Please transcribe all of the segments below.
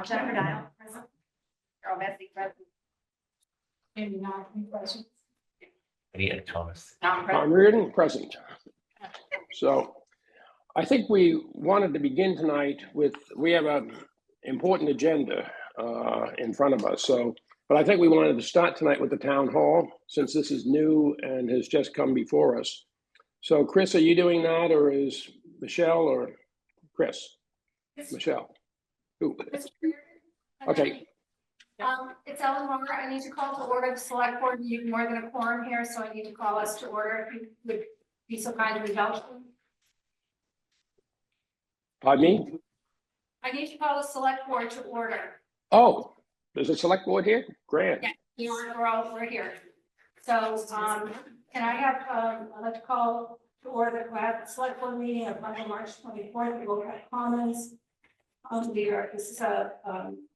Jennifer Dial, present. Carol Bessie, present. Maybe not present. Any Thomas? Tom, present. Tom Reardon, present. So I think we wanted to begin tonight with, we have an important agenda in front of us. But I think we wanted to start tonight with the town hall, since this is new and has just come before us. So Chris, are you doing that, or is Michelle or Chris? Michelle. Who? Okay. It's Ellen Moore. I need to call to order the select board. You have more than a quorum here, so I need to call us to order. If you would be so kind to indulge me. Pardon me? I need to call the select board to order. Oh, there's a select board here? Grand. Yeah, we're here. So, can I have, I'd like to call to order the select board meeting of Monday, March 24th. We will have comments. This is a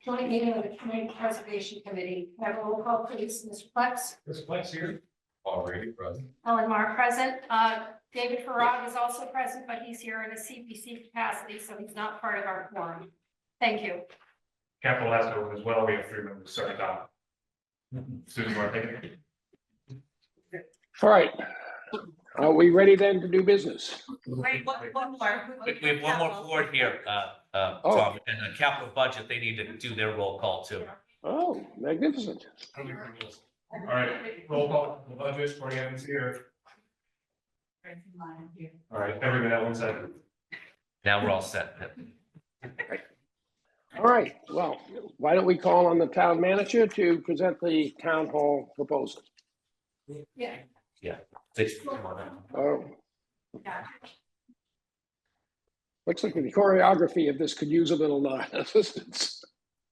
joint meeting of the Community Preservation Committee. Have a roll call, please. Mr. Plex. Mr. Flex here. Already present. Ellen Mar present. David Farag is also present, but he's here in a CPC capacity, so he's not part of our quorum. Thank you. Capital has to open as well. We have 3 members starting out. Susan, you want to take it? All right. Are we ready then to do business? Wait, one more. We have one more board here, Tom, and the capital budget, they need to do their roll call too. Oh, magnificent. All right, roll call, the budget, Cory Evans here. All right, everybody at 1 second. Now we're all set. All right, well, why don't we call on the town manager to present the town hall proposal? Yeah. Come on now. Oh. Looks like the choreography of this could use a little assistance.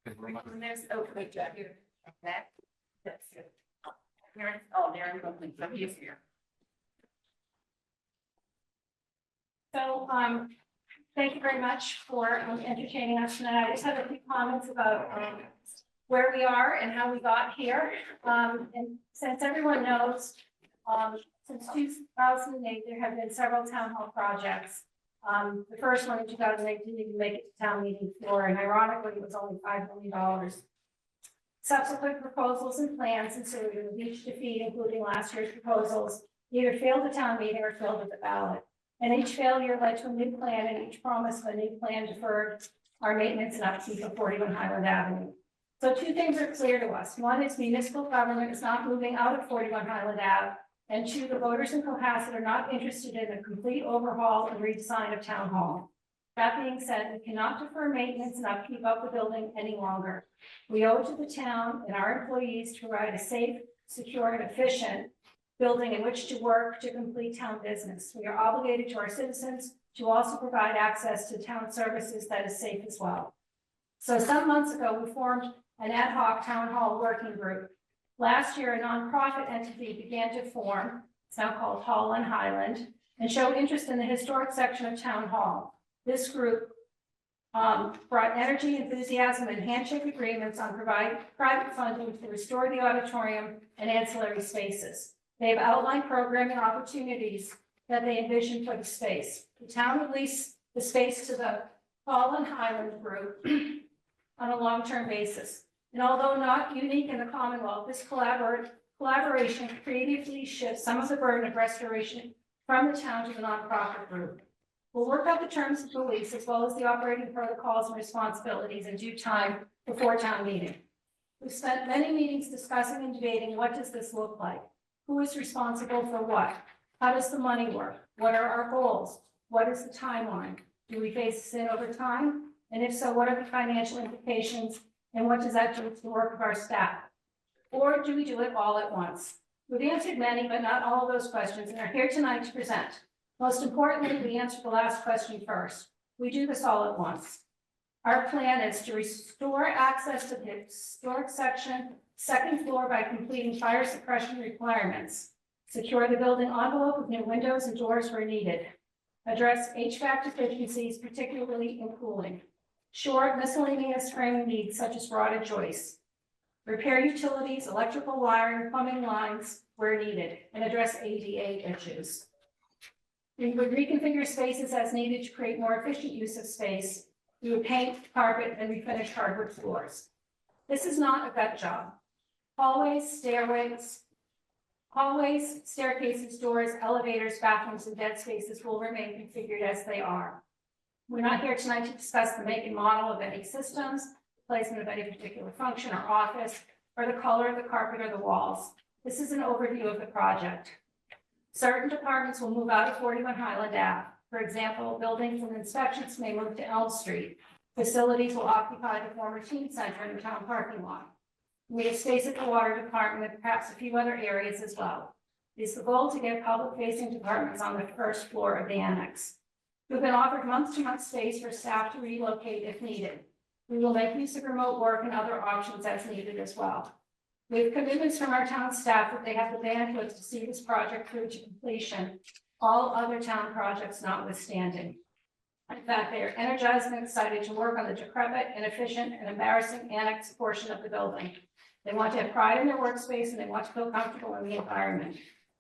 There's open Jack here. That. That's it. Darren, so he's here. So, thank you very much for entertaining us tonight. I just have a few comments about where we are and how we got here. And since everyone knows, since 2008, there have been several town hall projects. The first one in 2018 didn't make it to town meeting floor, and ironically, it was only $5 million. Subsequent proposals and plans ensued, with each defeat, including last year's proposals, either failed the town meeting or failed at the ballot. And each failure led to a new plan, and each promise of a new plan deferred our maintenance and upkeep of 41 Highland Avenue. So 2 things are clear to us. 1 is municipal government is not moving out of 41 Highland Ave. And 2, the voters in Cohasset are not interested in a complete overhaul and redesign of town hall. That being said, we cannot defer maintenance and upkeep of the building any longer. We owe it to the town and our employees to provide a safe, secure, and efficient building in which to work to complete town business. We are obligated to our citizens to also provide access to town services that is safe as well. So some months ago, we formed an ad hoc town hall working group. Last year, a nonprofit entity began to form, it's now called Hall and Highland, and showed interest in the historic section of town hall. This group brought energy, enthusiasm, and handshake agreements on providing private funding to restore the auditorium and ancillary spaces. They have outlined programming opportunities that they envision for the space. The town will lease the space to the Hall and Highland group on a long-term basis. And although not unique in the Commonwealth, this collaboration creatively shifts some of the burden of restoration from the town to the nonprofit group. We'll work out the terms of the lease as well as the operating protocols and responsibilities in due time before town meeting. We've spent many meetings discussing and debating what does this look like? Who is responsible for what? How does the money work? What are our goals? What is the timeline? Do we phase this in over time? And if so, what are the financial implications? And what does that do to the work of our staff? Or do we do it all at once? We've answered many, but not all of those questions, and are here tonight to present. Most importantly, we answered the last question first. We do this all at once. Our plan is to restore access to the historic section, 2nd floor by completing fire suppression requirements, secure the building envelope with new windows and doors where needed, address HVAC deficiencies, particularly in cooling, shore miscellaneous framing needs such as rotted joists, repair utilities, electrical wiring, plumbing lines where needed, and address ADA issues. We would reconfigure spaces as needed to create more efficient use of space, We would paint, carpet, and refinish hardwood floors. This is not a gut job. Hallways, staircases, doors, elevators, bathrooms, and dead spaces will remain configured as they are. We're not here tonight to discuss the make and model of any systems, placement of any particular function or office, or the color of the carpet or the walls. This is an overview of the project. Certain departments will move out of 41 Highland Ave. For example, buildings and inspections may move to Elm Street. Facilities will occupy the former teen center in the town parking lot. We have space at the water department with perhaps a few other areas as well. It is the goal to get public-facing departments on the first floor of the annex. We've been offered month-to-month space for staff to relocate if needed. We will make use of remote work and other options as needed as well. We have commitments from our town staff that they have the bandwidth to see this project through to completion, all other town projects notwithstanding. In fact, they are energized and excited to work on the decrepit, inefficient, and embarrassing annex portion of the building. They want to have pride in their workspace and they want to feel comfortable in the environment.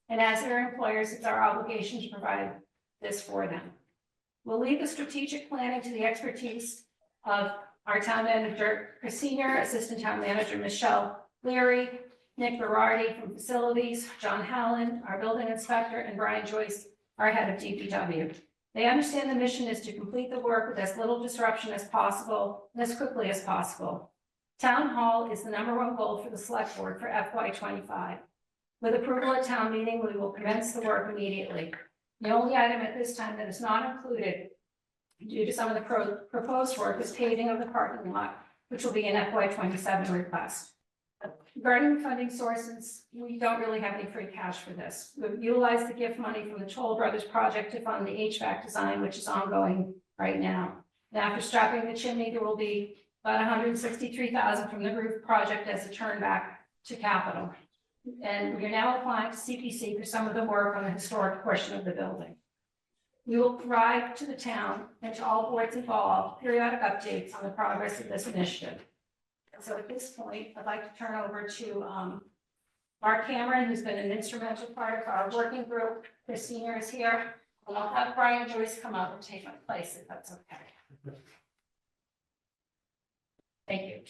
And as their employers, it's our obligation to provide this for them. We'll leave the strategic planning to the expertise of our town manager, Senior Assistant Town Manager, Michelle Leary, Nick Berardi from Facilities, John Hallen, our building inspector, and Brian Joyce, our head of DPW. They understand the mission is to complete the work with as little disruption as possible and as quickly as possible. Town Hall is the #1 goal for the select board for FY25. With approval at town meeting, we will commence the work immediately. The only item at this time that is not included due to some of the proposed work is paving of the parking lot, which will be an FY27 request. Regarding funding sources, we don't really have any free cash for this. We've utilized the gift money from the Toll Brothers project to fund the HVAC design, which is ongoing right now. And after strapping the chimney, there will be about $163,000 from the roof project as a turn back to capital. And we are now applying to CPC for some of the work on the historic portion of the building. We will provide to the town and to all boards involved periodic updates on the progress of this initiative. So at this point, I'd like to turn over to Mark Cameron, who's been an instrumental part of our working group. Chris Senior is here, and I'll have Brian Joyce come up and take my place if that's okay. Thank you.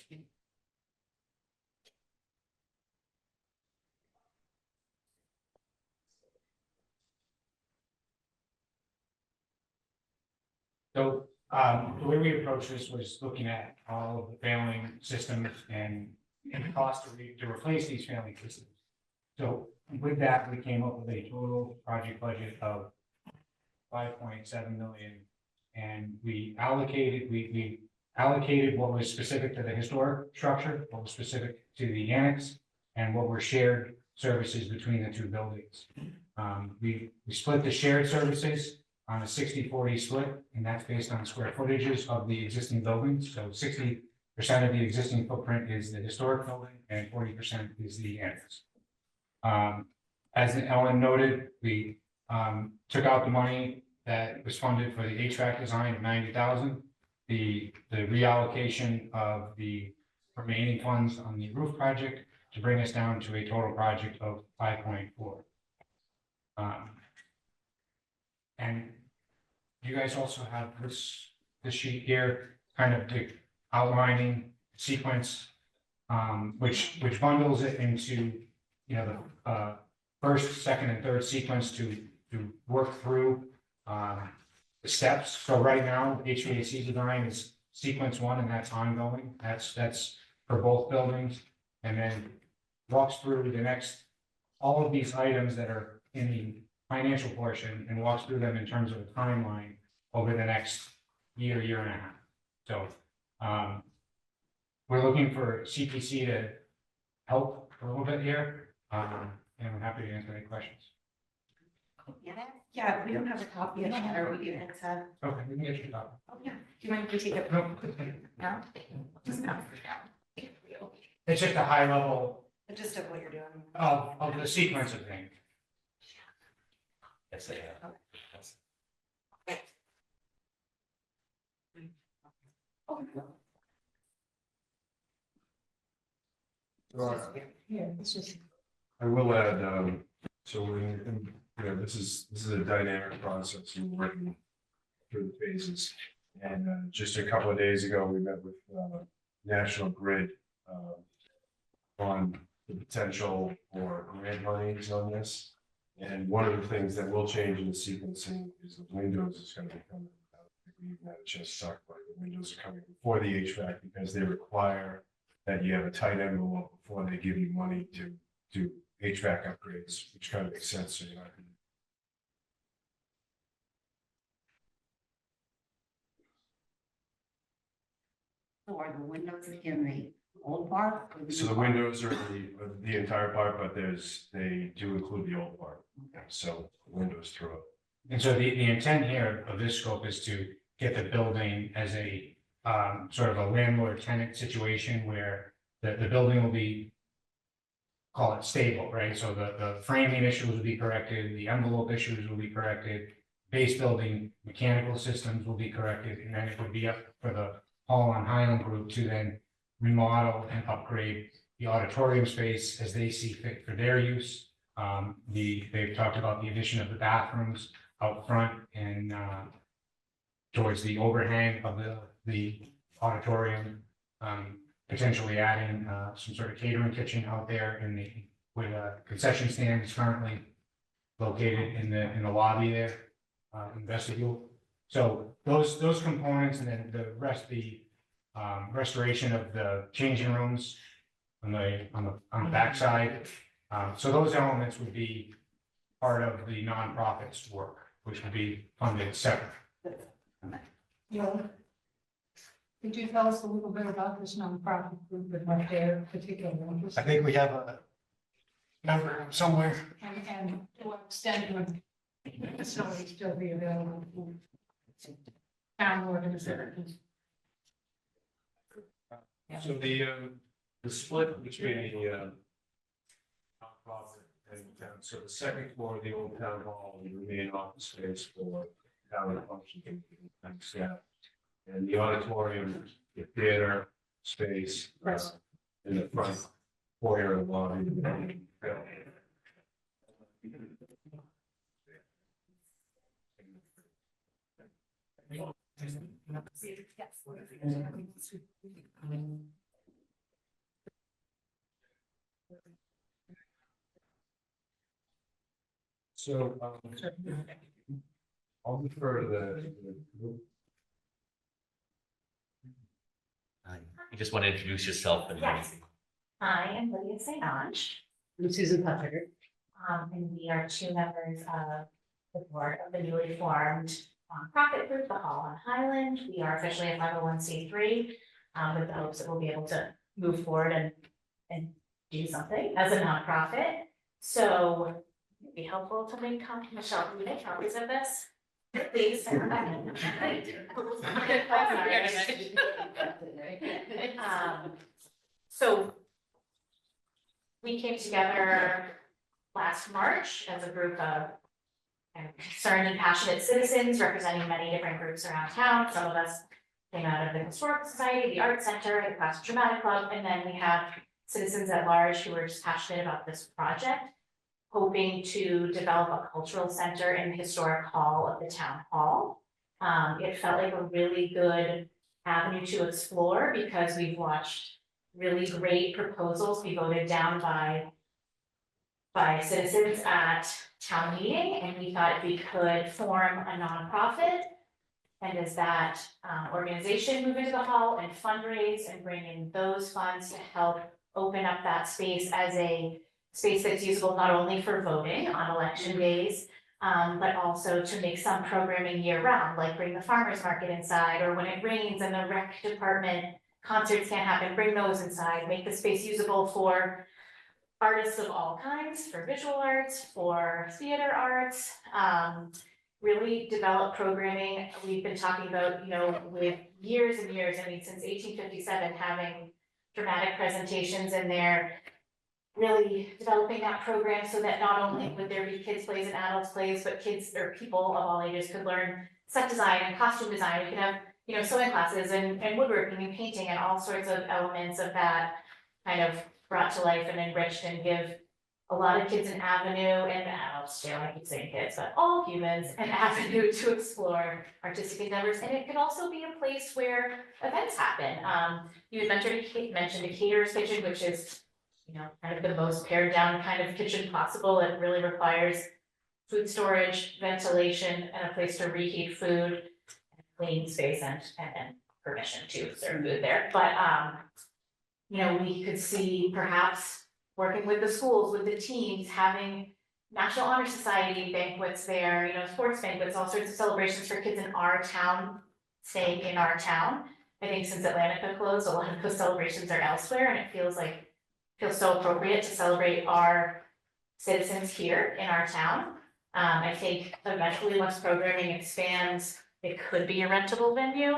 So the way we approached this was looking at all of the failing systems and the cost to replace these failing systems. So with that, we came up with a total project budget of 5.7 million. And we allocated what was specific to the historic structure, what was specific to the annex, and what were shared services between the two buildings. We split the shared services on a 60-40 split, and that's based on square footages of the existing buildings. So 60% of the existing footprint is the historic building and 40% is the annex. As Ellen noted, we took out the money that was funded for the HVAC design of 90,000. The reallocation of the remaining funds on the roof project to bring us down to a total project of 5.4. And you guys also have this sheet here, kind of outlining sequence, which bundles it into, you know, the first, second, and third sequence to work through the steps. So right now, HVAC design is sequence 1, and that's ongoing. That's for both buildings, and then walks through the next, all of these items that are in the financial portion, and walks through them in terms of a timeline over the next year and a half. So we're looking for CPC to help a little bit here, and I'm happy to answer any questions. Yeah, we don't have a copy of that, or we do, it's a, Okay, we can get you a copy. oh, yeah, do you mind if we take it? No, No? Just not. it's just a high level The gist of what you're doing. of the sequence of things. Yes, they have. Yeah, it's just. I will add, so you know, this is a dynamic process and working through the phases. And just a couple of days ago, we met with National Grid on the potential for grant monies on this. And one of the things that will change in the sequencing is the windows is going to be coming. I don't think we even had a chance to talk about it. The windows are coming before the HVAC because they require that you have a tight envelope before they give you money to do HVAC upgrades, which kind of makes sense. So you're not gonna. So are the windows in the old part? or So the new part? windows are the entire part, but they do include the old part. So windows throughout. And so the intent here of this scope is to get the building as a sort of a landlord tenant situation where the building will be, call it stable, right? So the framing issues will be corrected, the envelope issues will be corrected, base building mechanical systems will be corrected, and then it would be up for the Hall on Highland group to then remodel and upgrade the auditorium space as they see fit for their use. They've talked about the addition of the bathrooms out front and towards the overhang of the auditorium, potentially adding some sort of catering kitchen out there in the, where the concession stand is currently located in the lobby there, in vestibule. So those components, and then the rest, the restoration of the changing rooms on the backside. So those elements would be part of the nonprofit's work, which would be funded separate. Yeah. Could you tell us a little bit about this nonprofit group and what their particular interest? I think we have a number somewhere. And to what extent would the facility still be available for town organizations? So the split between the nonprofit and town, so the second floor of the old town hall will remain office space for town function and staff. And the auditorium, the theater space, in the front foyer and lobby. So, I'll defer to the. You just want to introduce yourself and. Yes. I am Lydia St. Ange, I'm Susan Putzer. and we are two members of the board of the newly formed nonprofit group, the Hall on Highland. We are officially a 501c3, with the hopes that we'll be able to move forward and do something as a nonprofit. So it'd be helpful to make copies, Michelle, can you make copies of this? Please. So we came together last March as a group of concerned and passionate citizens representing many different groups around town. Some of us came out of the Historical Society, the Art Center, the Classic Dramatic Club, and then we have citizens at large who are just passionate about this project, hoping to develop a cultural center in the historic hall of the town hall. It felt like a really good avenue to explore because we've watched really great proposals be voted down by citizens at town meeting, and we thought if we could form a nonprofit and as that organization move into the hall and fundraise and bring in those funds to help open up that space as a space that's usable not only for voting on election days, but also to make some programming year round, like bring the farmer's market inside, or when it rains and the rec department concerts can't happen, bring those inside, make the space usable for artists of all kinds, for visual arts, for theater arts, really develop programming. We've been talking about, with years and years, I mean, since 1857, having dramatic presentations in there, really developing that program so that not only would there be kids plays and adults plays, but kids or people of all ages could learn set design and costume design. We could have, sewing classes and woodworking and painting and all sorts of elements of that kind of brought to life and enriched and give a lot of kids an avenue and adults, I keep saying kids, but all humans, an avenue to explore artistic endeavors. And it can also be a place where events happen. You had mentioned a caterer's kitchen, which is, kind of the most pared down kind of kitchen possible. It really requires food storage, ventilation, and a place to reheat food, clean space and permission to serve food there. But, we could see perhaps working with the schools, with the teams, having National Honor Society banquets there, sports banquets, all sorts of celebrations for kids in our town, staying in our town. I think since Atlantica closed, a lot of those celebrations are elsewhere, and it feels so appropriate to celebrate our citizens here in our town. I think eventually once programming expands, it could be a rentable venue.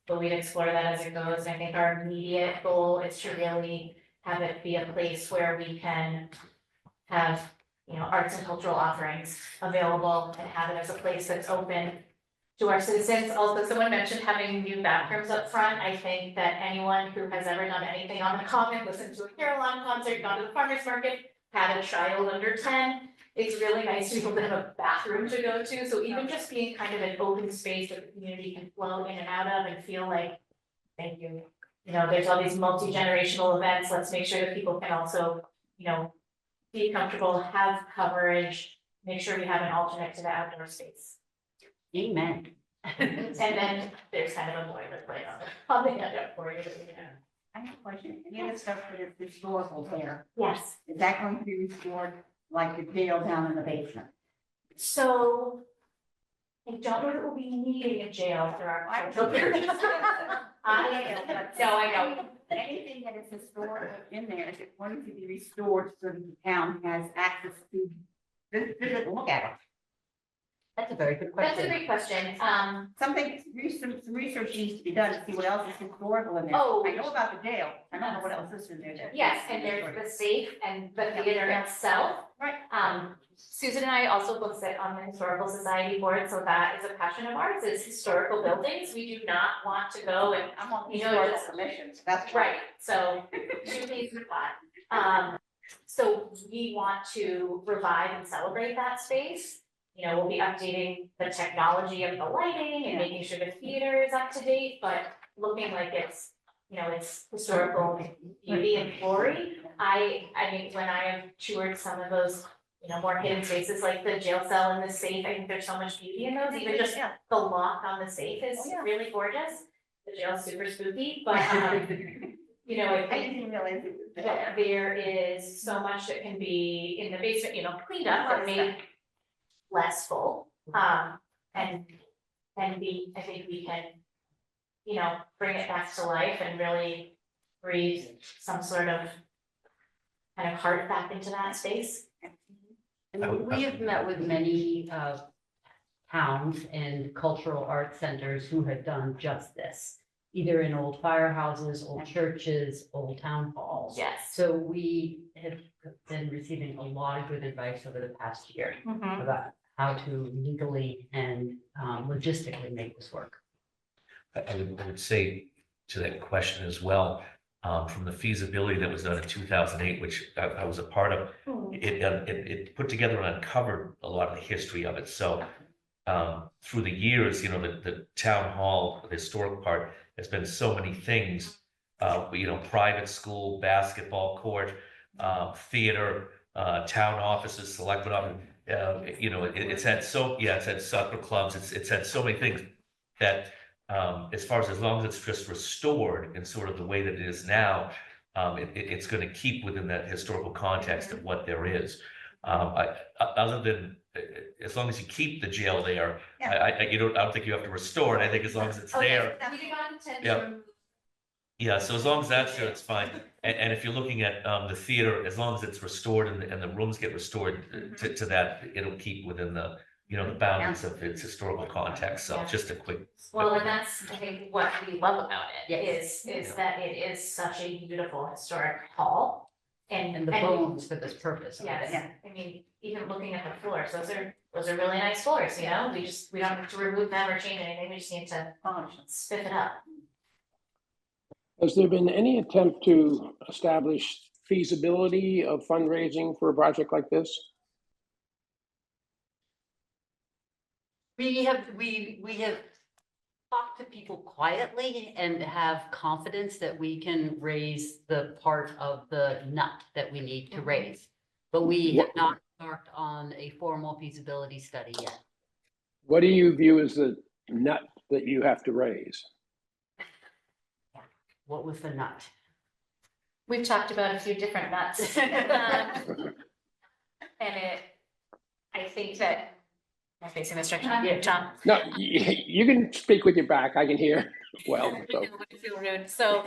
But we'd explore that as it goes. I think our immediate goal is to really have it be a place where we can have, arts and cultural offerings available and have it as a place that's open to our citizens. Also, someone mentioned having new bathrooms up front. I think that anyone who has ever done anything on the common, listened to a Caroline concert, gone to the farmer's market, had a child under 10, it's really nice to be able to have a bathroom to go to. So even just being kind of an open space that the community can flow in and out of and feel like, thank you. There's all these multi-generational events. Let's make sure that people can also, be comfortable, have coverage, make sure we have an alternate to the outdoor space. Amen. And then there's kind of a boilerplate on the end up for you. I have a question. You have stuff that is historical there. Yes, Is that going to be restored like the jail down in the basement? so I don't know if it will be needing a jail for our cultural purposes. I know. Anything that is historical in there, is it going to be restored so the town has access to visit and look at it? That's a very good That's a question. great question. Some research needs to be done to see what else is historical in there. Oh. I know about the jail. I don't know what else is in there. Yes, and there's the safe and the theater itself. Right. Susan and I also both sit on the Historical Society board, so that is a passion of ours, is historical buildings. We do not want to go and, I'm on the You know, historical just- commissions. That's right, so two peas in a pod. So we want to revive and celebrate that space. We'll be updating the technology of the lighting and making sure the theater is up to date, but looking like it's, it's historical beauty and glory. I mean, when I have toured some of those, more hidden spaces like the jail cell and the safe, I think there's so much beauty in those, even just the lock on the safe is really gorgeous. The jail's super spooky, but, I I think didn't realize it was there. there is so much that can be in the basement, cleaned up and made less full. I think we can, bring it back to life and really breathe some sort of kind of heart back into that space. And we have met with many towns and cultural art centers who have done just this, either in old firehouses, old churches, old town halls. Yes. So we have been receiving a lot of good advice over the past year about how to legally and logistically make this work. I would say to that question as well, from the feasibility that was done in 2008, which I was a part of, it put together and uncovered a lot of the history of it. So through the years, the town hall, the historic part, has been so many things, private school, basketball court, theater, town offices, selectmen office. It's had soccer clubs, it's had so many things that as long as it's just restored in sort of the way that it is now, it's going to keep within that historical context of what there is. Other than, as long as you keep the jail there, I don't think you have to restore it. I think as long as it's there. We did not intend Yeah. to remove. Yeah, so as long as that's there, it's fine. And if you're looking at the theater, as long as it's restored and the rooms get restored to that, it'll keep within the, the boundaries of its historical context. So just a quick. Well, and that's, I think, what we love about it, Yes. is that it is such a beautiful historic hall. And the bones for this purpose. of it. Yes, I mean, even looking at the floors, those are really nice floors, we don't have to remove them or change anything, we just need to spiff it up. Has there been any attempt to establish feasibility of fundraising for a project like this? We have talked to people quietly and have confidence that we can raise the part of the nut that we need to raise. But we have not embarked on a formal feasibility study yet. What do you view as the nut that you have to raise? What was the nut? We've talked about a few different nuts. I think that, am I facing this direction? Yeah. Tom? No, you can speak with your back. I can hear well. I So. know, I feel rude. So,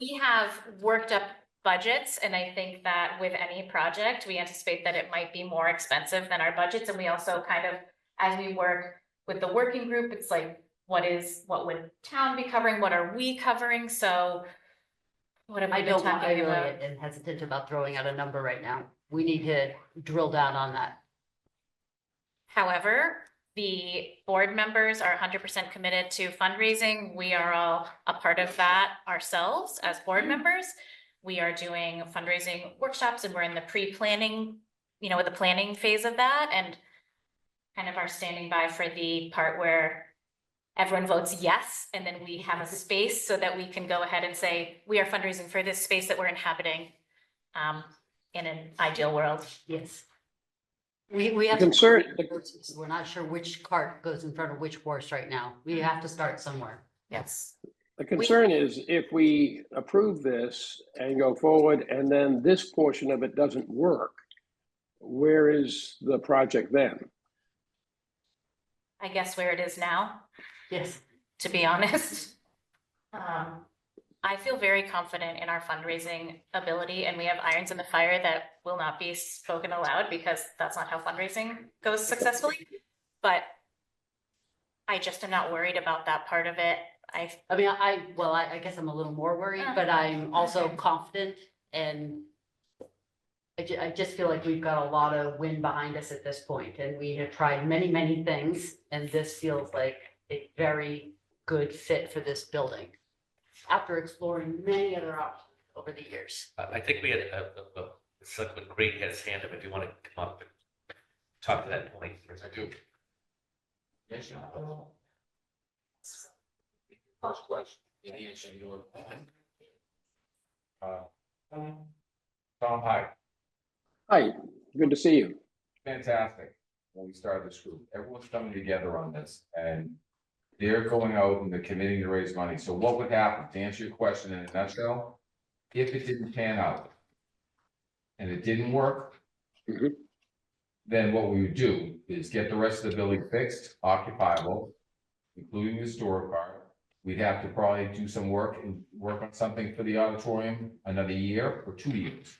we have worked up budgets, and I think that with any project, we anticipate that it might be more expensive than our budgets, and we also kind of, as we work with the working group, it's like, what would town be covering? What are we covering? So what have we I been don't want, I talking really about? am hesitant about throwing out a number right now. We need to drill down on that. However, the board members are 100% committed to fundraising. We are all a part of that ourselves as board members. We are doing fundraising workshops, and we're in the pre-planning, the planning phase of that, and kind of are standing by for the part where everyone votes yes, and then we have a space so that we can go ahead and say, we are fundraising for this space that we're inhabiting in an ideal world. Yes. We have. concern- We're not sure which cart goes in front of which horse right now. We have to start somewhere. Yes. The concern is if we approve this and go forward and then this portion of it doesn't work, where is the project then? I guess where it is now, Yes. to be honest. I feel very confident in our fundraising ability, and we have irons in the fire that will not be spoken aloud because that's not how fundraising goes successfully. But I just am not worried about that part of it. I mean, I guess I'm a little more worried, but I'm also confident, and I just feel like we've got a lot of wind behind us at this point, and we have tried many, many things, and this feels like a very good fit for this building after exploring many other options over the years. I think we had Selectman Green had his hand up if you want to come up and talk to that point. I do. Yes, First question. Tom, hi. Hi, good to see you. Fantastic. When we started this group, everyone's coming together on this and they're going out and they're committing to raise money. So what would happen, to answer your question in a nutshell, if it didn't pan out and it didn't work, Mhm. then what we would do is get the rest of the building fixed, occupiable, including the store part. We'd have to probably do some work and work on something for the auditorium another year or 2 years.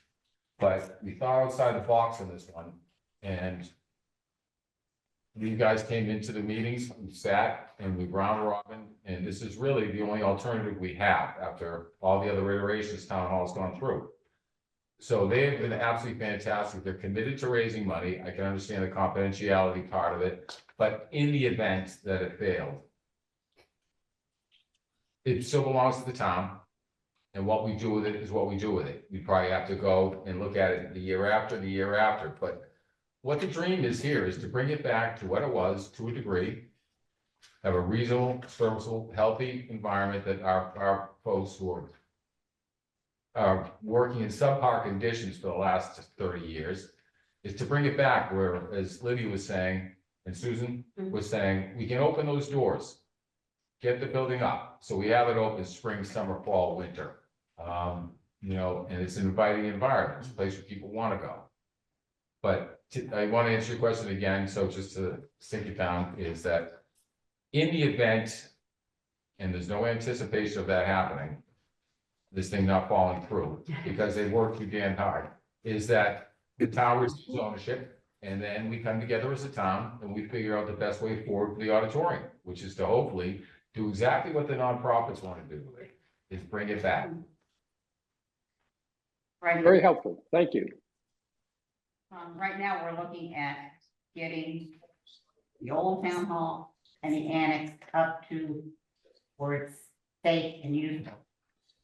But we thought outside the box on this one, and you guys came into the meetings, we sat and we round robin, and this is really the only alternative we have after all the other iterations town hall's gone through. So they have been absolutely fantastic. They're committed to raising money. I can understand the confidentiality part of it, but in the event that it failed, it still belongs to the town. And what we do with it is what we do with it. We probably have to go and look at it the year after, but what the dream is here is to bring it back to what it was to a degree. Have a reasonable, serviceable, healthy environment that our folks who are working in subpar conditions for the last 30 years, is to bring it back where, as Lydia was saying, and Susan was saying, we can open those doors. Get the building up. So we have it open spring, summer, fall, winter. And it's an inviting environment. It's a place where people want to go. But I want to answer your question again. So just to sink it down is that in the event, and there's no anticipation of that happening, this thing not falling through because they worked too damn hard, is that the town receives ownership and then we come together as a town and we figure out the best way forward for the auditorium, which is to hopefully do exactly what the nonprofits want to do, is bring it back. Right, Very helpful. Thank you. right now, we're looking at getting the old town hall and the annex up to where it's safe and usable.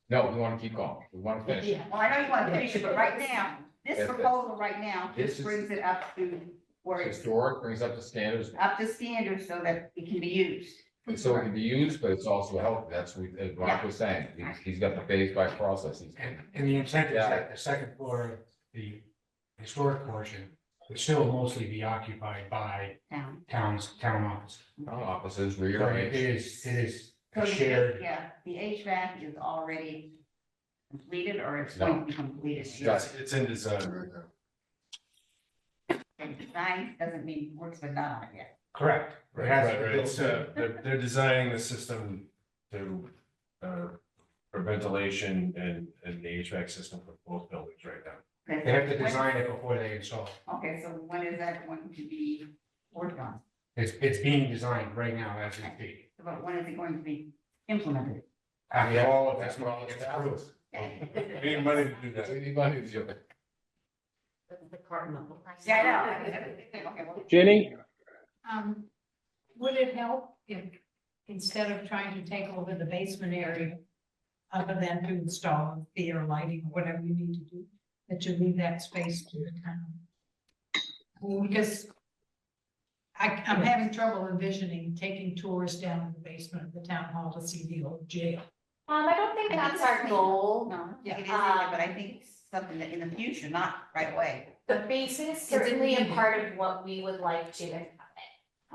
No, we want to keep going. We want to finish. Yeah, well, I know you want to finish it, but right now, this Yes, proposal right now this just is- brings it up to where it's Historic brings up to standards, up to standards so that it can be used. and so it can be used, but it's also healthy. That's what, as Mark was saying, he's got the phase by process. And the intent is that the second floor of the historic portion would still mostly be occupied by town office. Offices, So it rearranged. is So a the- shared, Yeah, the HVAC is already completed or it's going to be completed. It's in design right now. And design doesn't mean work's been done on it yet. correct. It Right, has right, to be right. built It's, in. they're designing the system to, for ventilation and the HVAC system for both buildings right now. Okay, They have to when- design it before they install. Okay, so when is that going to be worked on? It's being designed right now as we speak. But when is it going to be implemented? After all of this That's what money all gets it's approved. We need money to do that. We need money to do it. Yeah, I know. Okay, well, Jenny? Would it help if, instead of trying to take over the basement area, other than to install theater lighting, or whatever you need to do, that you leave that space to the town? I mean, because I'm having trouble envisioning taking tours down to the basement of the town hall to see the old jail. I don't think that's our goal. No, it isn't, but I think it's something that in the future, not right away. The base is certainly a part of what we would like to implement.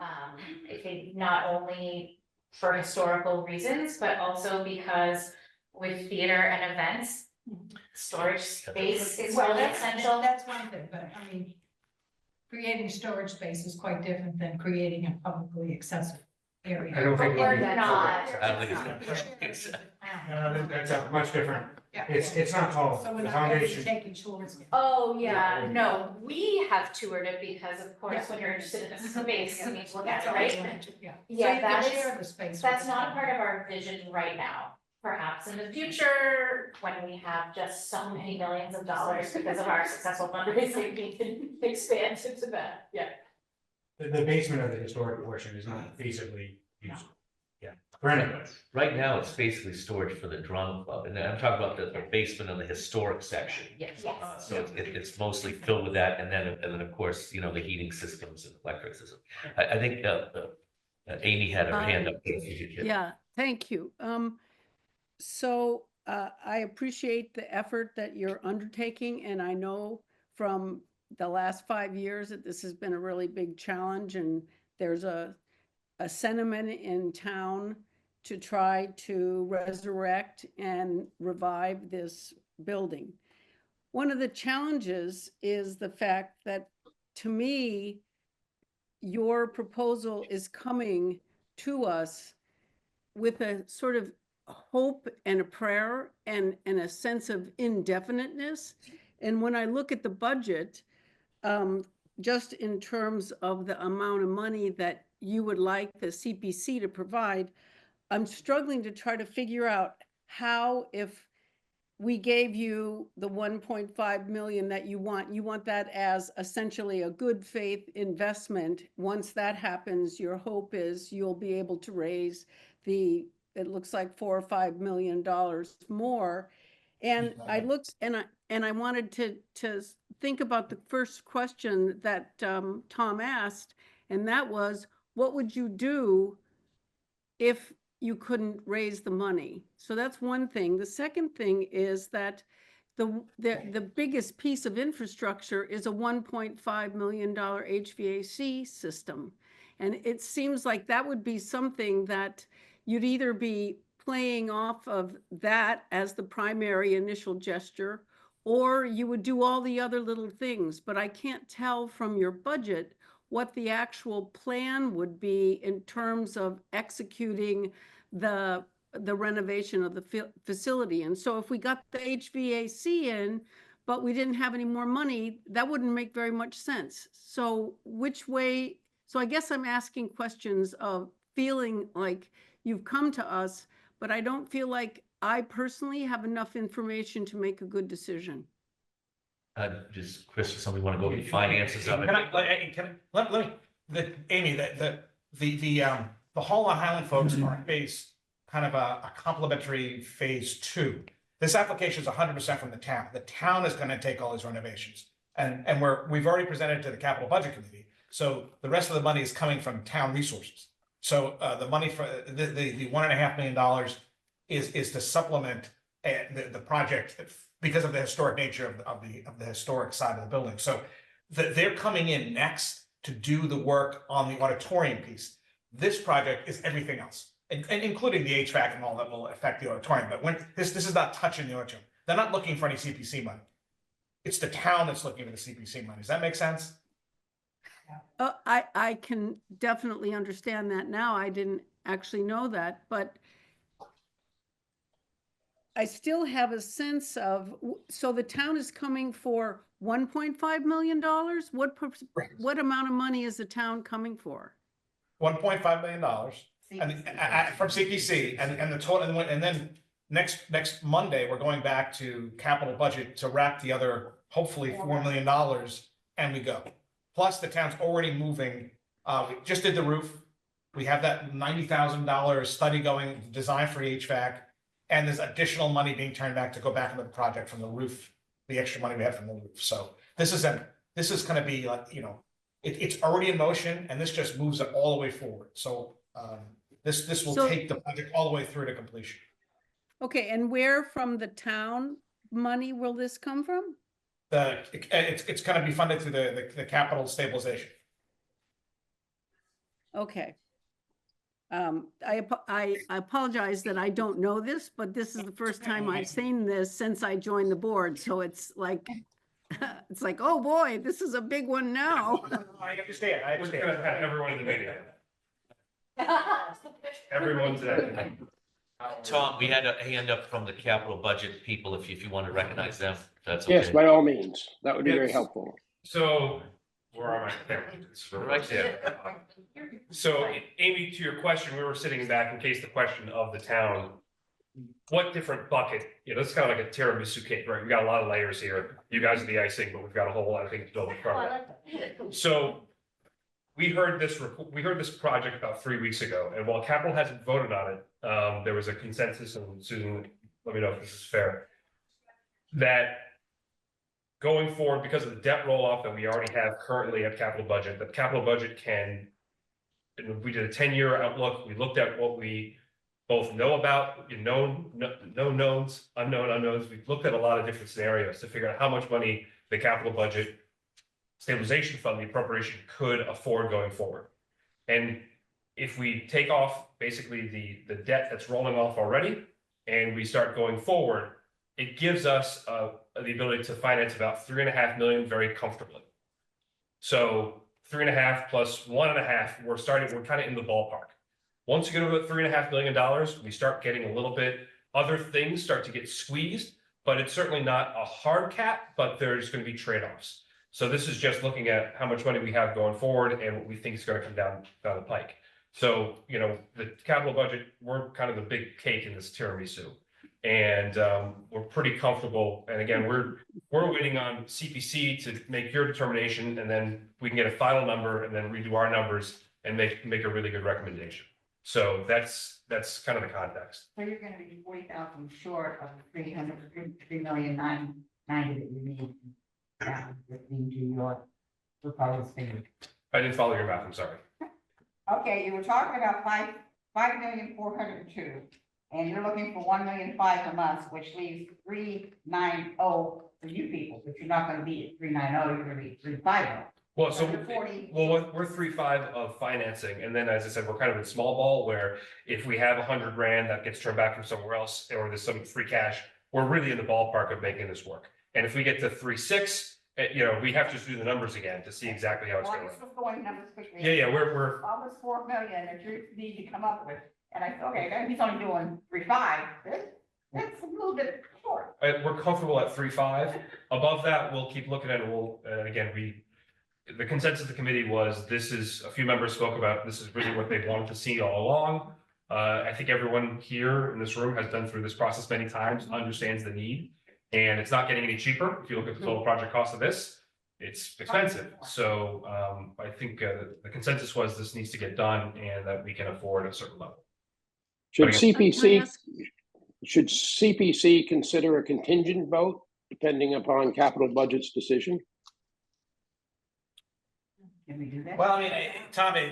I think not only for historical reasons, but also because with theater and events, storage space is Well, really that's, essential. that's one thing, but I mean, creating storage space is quite different than creating a publicly accessible area. I don't think. But we're we- not. I don't think it's gonna work. That's a much different, Yeah. it's not tall, So we're the not really foundation. taking tours. Oh, yeah, no, we have toured it because of course, when you're interested in the space, you need to look at it, right? Yeah. Yeah, So you that can is- share the space. That's with not a the part of our vision right now. Perhaps in the future, when we have just so many millions of dollars because of our successful fundraising, we can expand into that, yeah. The basement of the historic portion is not feasibly used. Yeah, for anybody. Right now, it's basically storage for the drama club, and I'm talking about the basement of the historic section. Yes. Yes. So it's mostly filled with that, and then, of course, you know, the heating systems and electric system. I think, Amy had her hand up. Yeah, thank you. So I appreciate the effort that you're undertaking, and I know from the last 5 years that this has been a really big challenge, and there's a sentiment in town to try to resurrect and revive this building. One of the challenges is the fact that, to me, your proposal is coming to us with a sort of hope and a prayer and a sense of indefiniteness. And when I look at the budget, just in terms of the amount of money that you would like the CPC to provide, I'm struggling to try to figure out how, if we gave you the 1.5 million that you want that as essentially a good faith investment. Once that happens, your hope is you'll be able to raise it looks like $4 or $5 million more. And I looked and I wanted to think about the first question that Tom asked, and that was, what would you do if you couldn't raise the money? So that's one thing. The second thing is that the biggest piece of infrastructure is a $1.5 million HVAC system. And it seems like that would be something that you'd either be playing off of that as the primary initial gesture, or you would do all the other little things. But I can't tell from your budget what the actual plan would be in terms of executing the renovation of the facility. And so if we got the HVAC in, but we didn't have any more money, that wouldn't make very much sense. So so I guess I'm asking questions of feeling like you've come to us, but I don't feel like I personally have enough information to make a good decision. Just, Chris, or somebody want to go over the finances of it? Let me, Amy, the Hall on Highland folks are in phase, kind of a complementary phase 2 this application is 100% from the town. The town is gonna take all these renovations. And we've already presented to the capital budget committee. So the rest of the money is coming from town resources. So the money for the $1.5 million is to supplement the project because of the historic nature of the historic side of the building. So they're coming in next to do the work on the auditorium piece. This project is everything else, and including the HVAC and all that will affect the auditorium. But when this is not touching the auditorium, they're not looking for any CPC money. It's the town that's looking for the CPC money. Does that make sense? I can definitely understand that now. I didn't actually know that, but I still have a sense of, so the town is coming for $1.5 million? What amount of money is the town coming for? $1.5 million from CPC and the total, and then next Monday, we're going back to capital budget to wrap the other, hopefully $4 million, and we go. Plus, the town's already moving. We just did the roof. We have that $90,000 study going, design for HVAC, and there's additional money being turned back to go back into the project from the roof, the extra money we had from the roof. So this is going to be like, it's already in motion, and this just moves it all the way forward. So this will take the project all the way through to completion. Okay, and where from the town money will this come from? It's going to be funded through the capital stabilization. Okay. I apologize that I don't know this, but this is the first time I've seen this since I joined the board. So it's like, oh boy, this is a big one now. I understand. We're gonna have everyone in the meeting. Everyone's there. Tom, we had a hand up from the capital budget people, if you want to recognize them, that's okay. Yes, by all means. That would be very Yes. helpful. So, where are my? Right there. So, Amy, to your question, we were sitting back in case the question of the town. What different bucket, this is kind of like a tiramisu cake, right? We got a lot of layers here. You guys are the icing, but we've got a whole lot of things to build in front of it. So we heard this project about 3 weeks ago, and while capital hasn't voted on it, there was a consensus, and Susan, let me know if this is fair, that going forward, because of the debt roll-off that we already have currently at capital budget, the capital budget can, and we did a 10-year outlook, we looked at what we both know about, known knowns, unknown unknowns. We've looked at a lot of different scenarios to figure out how much money the capital budget stabilization fund, the appropriation, could afford going forward. And if we take off basically the debt that's rolling off already, and we start going forward, it gives us the ability to finance about $3.5 million very comfortably. So 3.5 plus 1.5, we're kind of in the ballpark. Once you get over $3.5 million, we start getting a little bit, other things start to get squeezed, but it's certainly not a hard cap, but there's going to be trade-offs. So this is just looking at how much money we have going forward and what we think is going to come down the pike. So, the capital budget, we're kind of the big cake in this tiramisu. And we're pretty comfortable. And again, we're waiting on CPC to make your determination, and then we can get a final number and then redo our numbers and make a really good recommendation. So that's kind of the context. So you're gonna be 40,000 short of 3,990,000 that you need. Into your proposed figure. I didn't follow your math, I'm sorry. Okay, you were talking about 5,402,000, and you're looking for 1,000,500 a month, which leaves 390 for you people, but you're not gonna be at 390, you're gonna be 350. Well, so, you're 40. well, we're 3.5 of financing, and then, as I said, we're kind of in small ball, where if we have 100 grand that gets turned back from somewhere else, or there's some free cash, we're really in the ballpark of making this work. And if we get to 3.6, we have to just do the numbers again to see exactly how it's going. Well, going numbers quickly. Yeah, we're almost 4 million that you need to come up with, and I said, okay, he's only doing 3.5. That's a little bit short. we're comfortable at 3.5. Above that, we'll keep looking at it. Again, the consensus of the committee was, a few members spoke about, this is really what they wanted to see all along. I think everyone here in this room has been through this process many times, understands the need. And it's not getting any cheaper. If you look at the total project cost of this, it's expensive. So I think the consensus was this needs to get done and that we can afford a certain level. Should Can I CPC, should CPC consider a contingent vote depending upon capital budget's decision? Can we do that? Well, I mean, Tom, The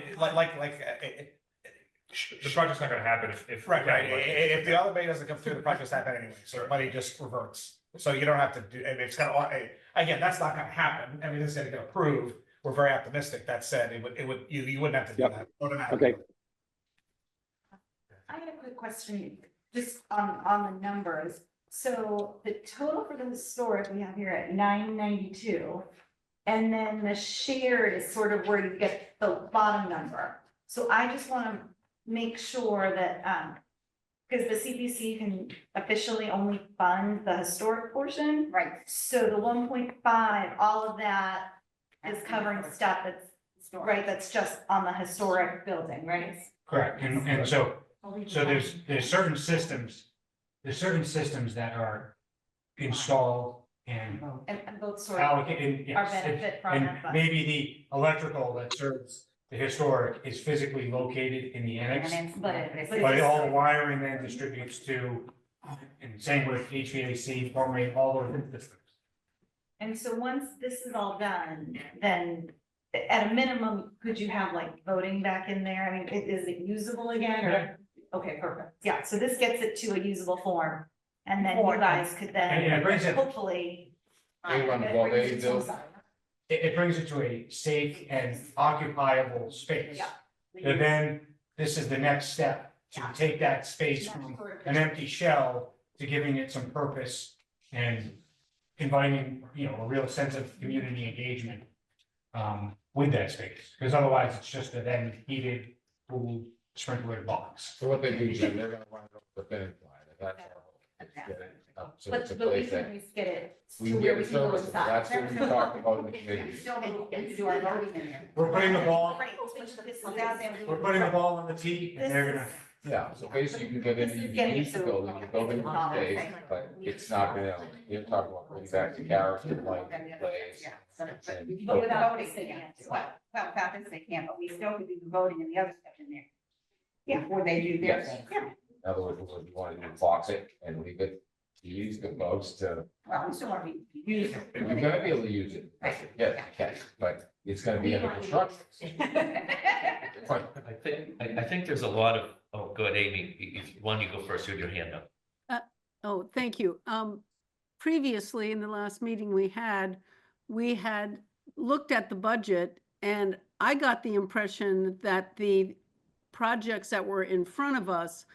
project's not gonna happen if. right, if the other money doesn't come through, the project's not anyway, so the money just reverts. So you don't have to do, and it's kind of, again, that's not gonna happen, I mean, this is gonna get approved, we're very optimistic, that said, you wouldn't have to do Yep. that automatically. Okay, I have a quick question, just on the numbers. So the total for the historic, we have here at 992. And then the shared is sort of where you get the bottom number. So I just want to make sure that, because the CPC can officially only fund the historic portion. Right. So the 1.5, all of that is covering stuff that's, right, that's just on the historic building, right? Correct, and so there's certain systems, that are installed and And both sort of allocated, are yes, benefit from and that fund. maybe the electrical that serves the historic is physically located in the annex. But all the wiring then distributes to, and same with HVAC, plumbing, all those systems. And so once this is all done, then at a minimum, could you have like voting back in there? I mean, is it usable again or? Okay, perfect. Yeah, so this gets it to a usable form and then you guys could And it then brings it- hopefully. They run the whole day, Bill. It brings it to a safe and occupiable space. Yeah. And then this is the next step, to take that space from an empty shell to giving it some purpose and inviting, a real sense of community engagement with that space, because otherwise it's just a then heated, cool sprinkler box. So what they do, Jim, they're gonna run it over the finish line, and that's our hope, is get it up. So it's a But we place can that at least get it. we to can where get the can go services, inside. that's what we talked about in the committee. Still get to do our voting in there. We're putting the ball, Right, this is out there. we're putting the ball on the tee, and they're gonna, Yeah, so basically you can get into, This is you getting can use the to- building, the building will stay, but it's not gonna, you're talking about bringing back the character, like, plays. But without voting, they can't. Well, without this, they can't, but we still could do the voting and the other stuff in there. Yeah, before they do their Yes. thing. Yeah, In other words, what you want to do, box it and leave it, use the votes to, well, we still want to use it. you're gonna be able to use it. Right. Yes, you can, but it's gonna be under construction. I think there's a lot of, oh, good, Amy, if you want, you go first, you had your hand up. Oh, thank you. Previously, in the last meeting we had looked at the budget and I got the impression that the projects that were in front of us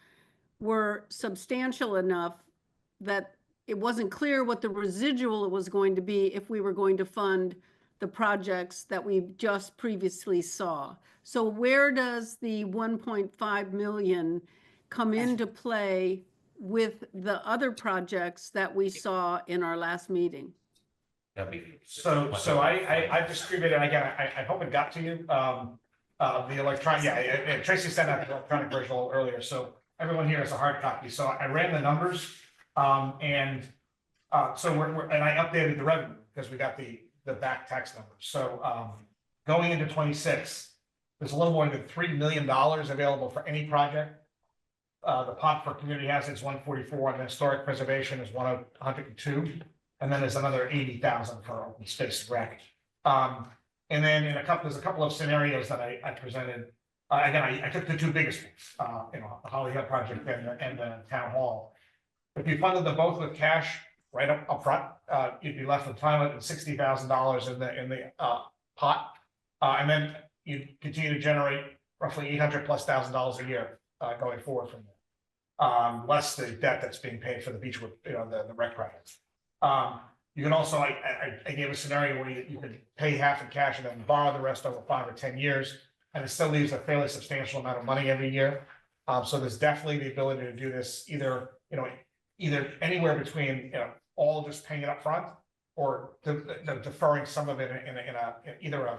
were substantial enough that it wasn't clear what the residual was going to be if we were going to fund the projects that we just previously saw. So where does the 1.5 million come into play with the other projects that we saw in our last meeting? That'd be. So I distributed, and again, I hope it got to you, the electronic, Tracy sent out the electronic version a little earlier, so everyone here has a hard copy, so I ran the numbers. So and I updated the revenue, because we got the back tax numbers, so, going into 26, there's a little more than $3 million available for any project. The pot for community assets is 144, and the historic preservation is 102. And then there's another 80,000 for open space rec. And then there's a couple of scenarios that I presented. Again, I took the two biggest ones, the Hollywood project and the town hall. If you funded them both with cash right up front, you'd be left with $560,000 in the pot. And then you continue to generate roughly $800,000+ a year going forward from there. Less the debt that's being paid for the Beechwood, the rec projects. You can also, I gave a scenario where you could pay half in cash and then borrow the rest over 5 or 10 years, and it still leaves a fairly substantial amount of money every year. So there's definitely the ability to do this either anywhere between, all just paying it up front or deferring some of it in either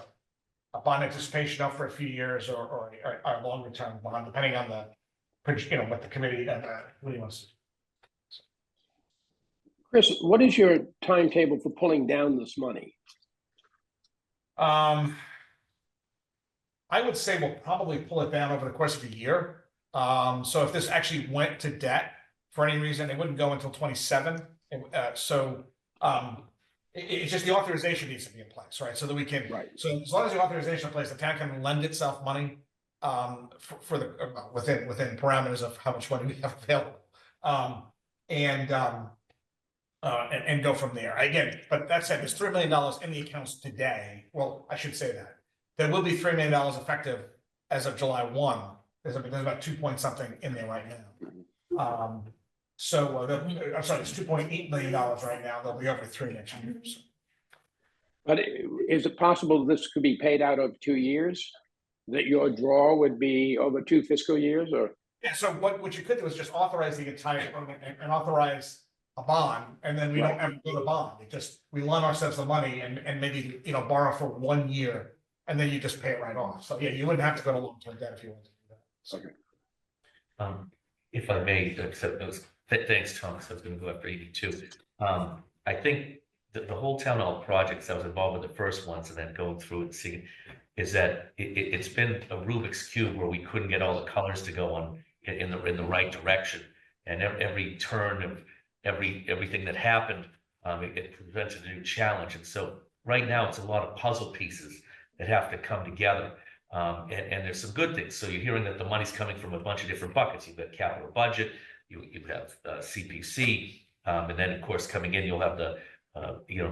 a bond anticipation note for a few years or a longer term bond, depending on what the committee wants to do. Chris, what is your timetable for pulling down this money? I would say we'll probably pull it down over the course of a year. So if this actually went to debt for any reason, it wouldn't go until 27. It's just the authorization needs to be in place, right? So that we can, Right. so as long as the authorization in place, the town can lend itself money for the, within parameters of how much money we have available. And go from there. Again, but that said, there's $3 million in the accounts today. Well, I should say that. There will be $3 million effective as of July 1. There's about 2 point something in there right now. I'm sorry, it's $2.8 million right now. There'll be over 3 next year. So. But is it possible this could be paid out over 2 years? That your draw would be over 2 fiscal years, or? Yeah, so what you could do is just authorize the entire, and authorize a bond, and then we don't ever go to bond. We loan ourselves the money and maybe, borrow for 1 year, and then you just pay it right off. So yeah, you wouldn't have to go to long-term debt if you wanted to do that. So. Okay. If I may, accept those, thanks, Tom, because I was gonna go after 82. I think the whole town hall projects, I was involved with the first ones and then going through and seeing, is that it's been a Rubik's Cube where we couldn't get all the colors to go on in the right direction. And every turn of everything that happened, it presented a new challenge. And so right now it's a lot of puzzle pieces that have to come together. And there's some good things. So you're hearing that the money's coming from a bunch of different buckets. You've got capital budget, you have CPC, and then of course coming in, you'll have the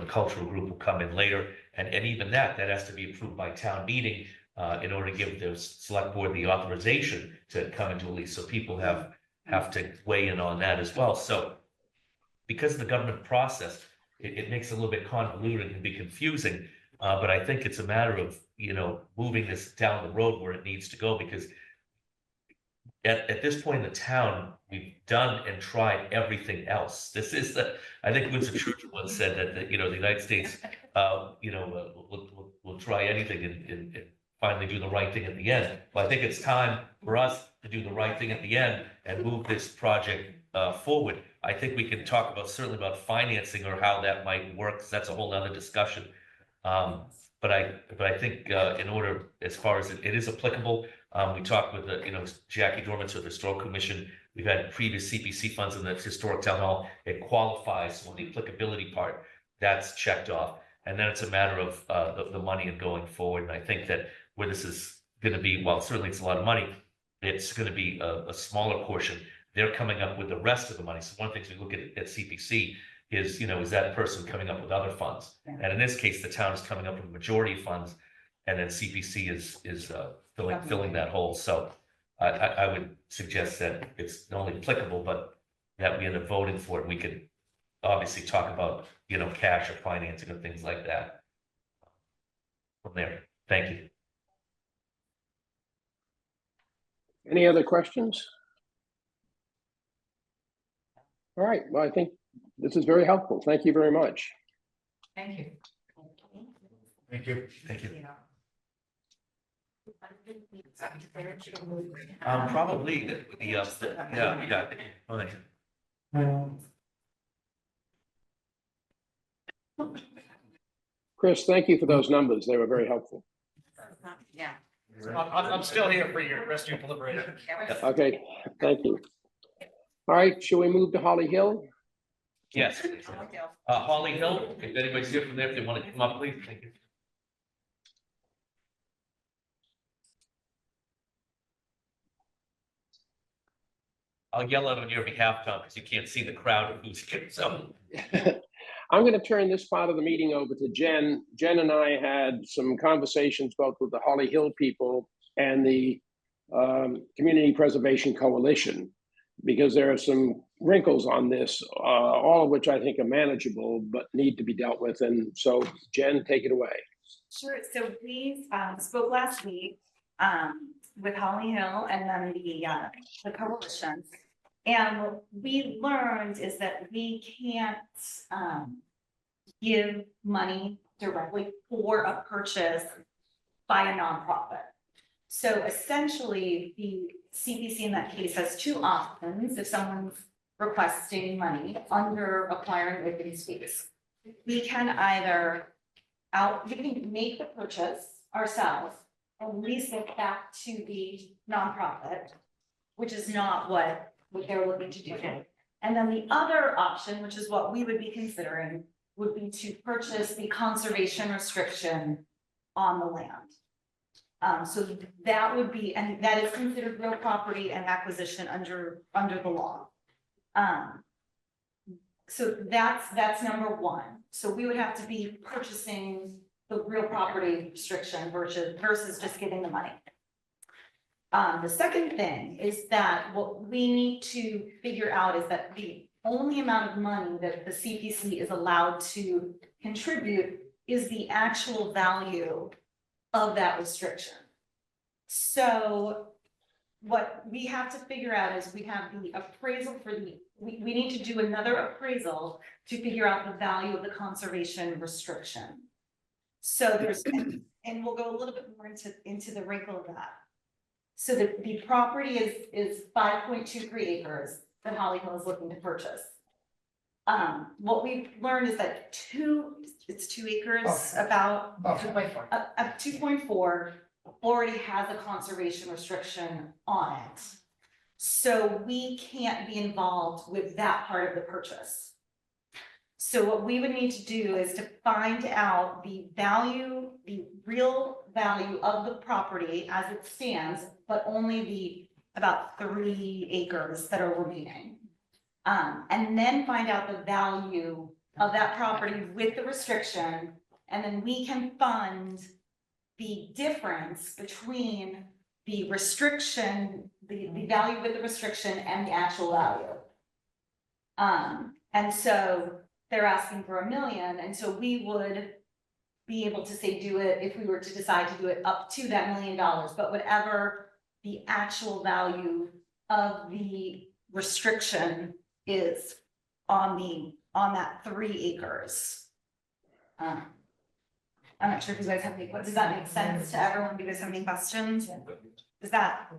cultural group will come in later. And even that has to be approved by town meeting in order to give the select board the authorization to come into a lease. So people have to weigh in on that as well. So because of the government process, it makes it a little bit convoluted and can be confusing. But I think it's a matter of, moving this down the road where it needs to go, because at this point in the town, we've done and tried everything else. This is I think Winston Churchill once said that, the United States, will try anything and finally do the right thing at the end. But I think it's time for us to do the right thing at the end and move this project forward. I think we can talk certainly about financing or how that might work, because that's a whole other discussion. But I think in order, as far as it is applicable, we talked with Jackie Dormant's with the Historical Commission. We've had previous CPC funds in the Historic Town Hall. It qualifies on the applicability part. That's checked off. And then it's a matter of the money and going forward. And I think that where this is going to be, while certainly it's a lot of money, it's going to be a smaller portion. They're coming up with the rest of the money. So one of the things we look at CPC is, is that person coming up with other funds? Yeah. And in this case, the town is coming up with a majority of funds, and then CPC is filling that hole. So I would suggest that it's not only applicable, but that we end up voting for it. We could obviously talk about, cash or financing and things like that from there. Thank you. Any other questions? All right, well, I think this is very helpful. Thank you very much. Thank you. Thank you. Thank you. Probably yeah. Oh, thank you. Chris, thank you for those numbers. They were very helpful. Yeah. I'm still here for your rest of your deliberation. Okay, thank you. All right, shall we move to Holly Hill? Yes. Holly Hill, if anybody's here from there, if they want to come up, please. Thank you. I'll yell out on your behalf, Tom, because you can't see the crowd of who's here, so. I'm going to turn this part of the meeting over to Jen. Jen and I had some conversations both with the Holly Hill people and the Community Preservation Coalition, because there are some wrinkles on this, all of which I think are manageable, but need to be dealt with. And so, Jen, take it away. Sure. So we spoke last week with Holly Hill and then the coalition. And what we learned is that we can't give money directly for a purchase by a nonprofit. So essentially, the CPC in that case has two options if someone's requesting money under acquiring open space. We can either we can make the purchase ourselves and lease it back to the nonprofit, which is not what they're looking to do. And then the other option, which is what we would be considering, would be to purchase the conservation restriction on the land. So that would be, and that is considered real property and acquisition under the law. So that's number one. So we would have to be purchasing the real property restriction versus just giving the money. The second thing is that what we need to figure out is that the only amount of money that the CPC is allowed to contribute is the actual value of that restriction. So what we have to figure out is we have the appraisal for we need to do another appraisal to figure out the value of the conservation restriction. So there's, and we'll go a little bit more into the wrinkle of that. So the property is 5.23 acres that Holly Hill is looking to purchase. What we've learned is that it's 2 acres, about 2.4 already has a conservation restriction on it. So we can't be involved with that part of the purchase. So what we would need to do is to find out the real value of the property as it stands, but only about 3 acres that are remaining. And then find out the value of that property with the restriction, and then we can fund the difference between the restriction, the value with the restriction and the actual value. And so they're asking for $1 million, and so we would be able to say do it if we were to decide to do it up to that $1 million, but whatever the actual value of the restriction is on that 3 acres. I'm not sure if you guys have any, does that make sense to everyone? Do you guys have any questions? Is that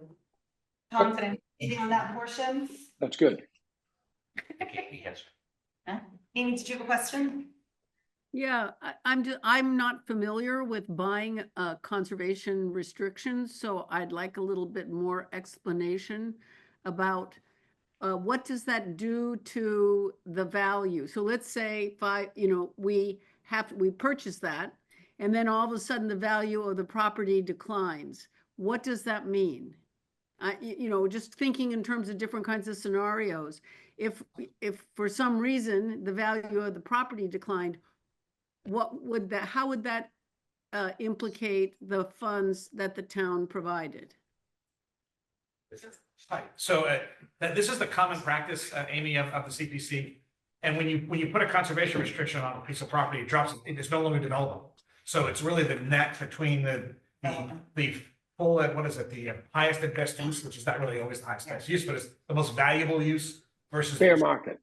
confident on that portion? That's good. Yes. Amy, did you have a question? Yeah, I'm not familiar with buying conservation restrictions, so I'd like a little bit more explanation about what does that do to the value? So let's say we purchase that, and then all of a sudden the value of the property declines. What does that mean? Just thinking in terms of different kinds of scenarios. If for some reason the value of the property declined, how would that implicate the funds that the town provided? Right, so this is the common practice, Amy, of the CPC. And when you put a conservation restriction on a piece of property, it drops, it's no longer developable. So it's really the net between the full, what is it, the highest and best use, which is not really always the highest best use, but it's the most valuable use versus Fair market.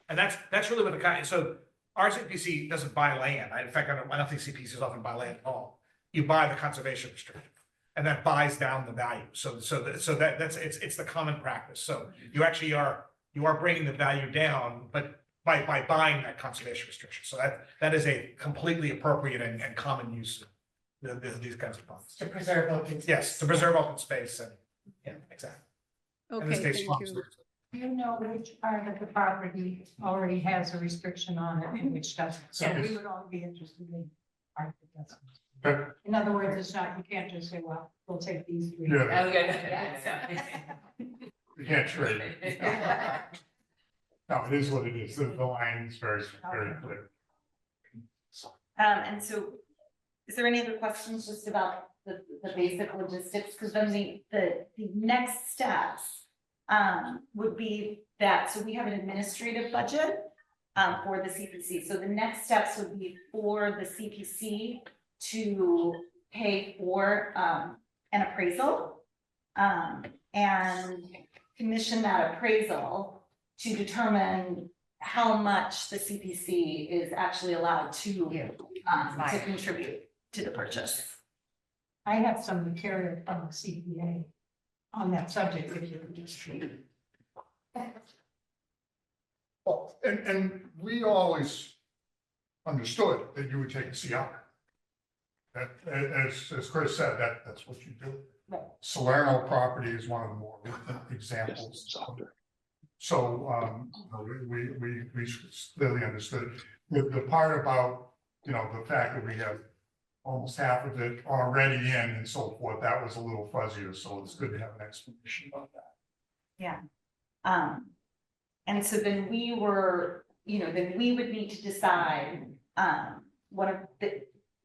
And that's really what so our CPC doesn't buy land. In fact, I don't think CPCs often buy land at all. You buy the conservation restriction, and that buys down the value. So it's the common practice. So you actually are bringing the value down, but by buying that conservation restriction. So that is a completely appropriate and common use of these kinds of funds. To preserve open space. Yes, to preserve open space and, yeah, exactly. In this Okay, case, thank you. Do you know which part of the property already has a restriction on it and which doesn't? So we would all be interested in part that doesn't. In other words, it's not, you can't just say, well, we'll take these 3. Yeah. You can't trade. No, it is what it is. The line is very, very clear. And so, is there any other questions just about the basic logistics? Because then the next steps would be that, so we have an administrative budget for the CPC. So the next steps would be for the CPC to pay for an appraisal and commission that appraisal to determine how much the CPC is actually allowed to contribute to the purchase. I have some material from the CPA on that subject, if you could just read it. Well, and we always understood that you would take a CI. That, as Chris said, that's what you do. Right. Salerno property is one of the more recent examples. So, we clearly understood. The part about, the fact that we have almost half of it already in and so forth, that was a little fuzzier, so it's good to have an explanation about that. Yeah. And so then we were, then we would need to decide,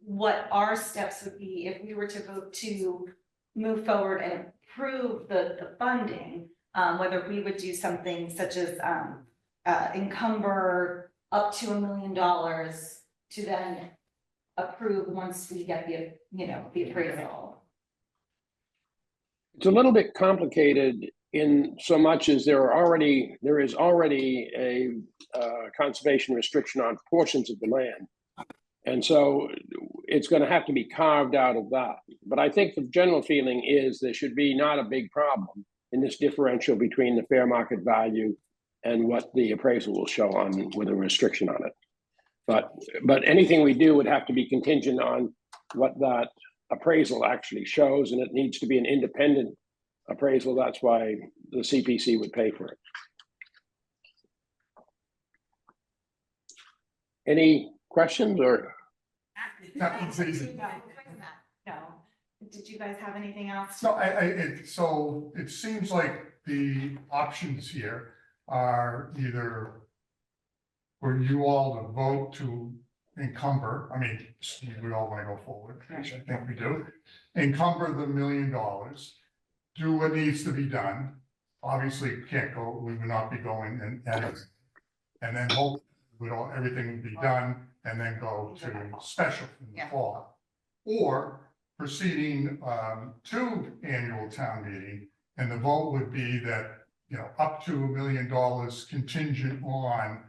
what our steps would be if we were to vote to move forward and approve the funding, whether we would do something such as, encumber up to $1 million to then approve once we get the appraisal. It's a little bit complicated in so much as there is already a conservation restriction on portions of the land. And so it's going to have to be carved out of that. But I think the general feeling is there should be not a big problem in this differential between the fair market value and what the appraisal will show on with a restriction on it. But anything we do would have to be contingent on what that appraisal actually shows, and it needs to be an independent appraisal. That's why the CPC would pay for it. Any questions or? That was easy. No. Did you guys have anything else? So so it seems like the options here are either for you all to vote to encumber, we all want to go forward, which I think we do, encumber the $1 million, do what needs to be done. Obviously, we would not be going and edit, and then hope everything would be done and then go to special in the fall. Or proceeding to annual town meeting, and the vote would be that, up to $1 million contingent on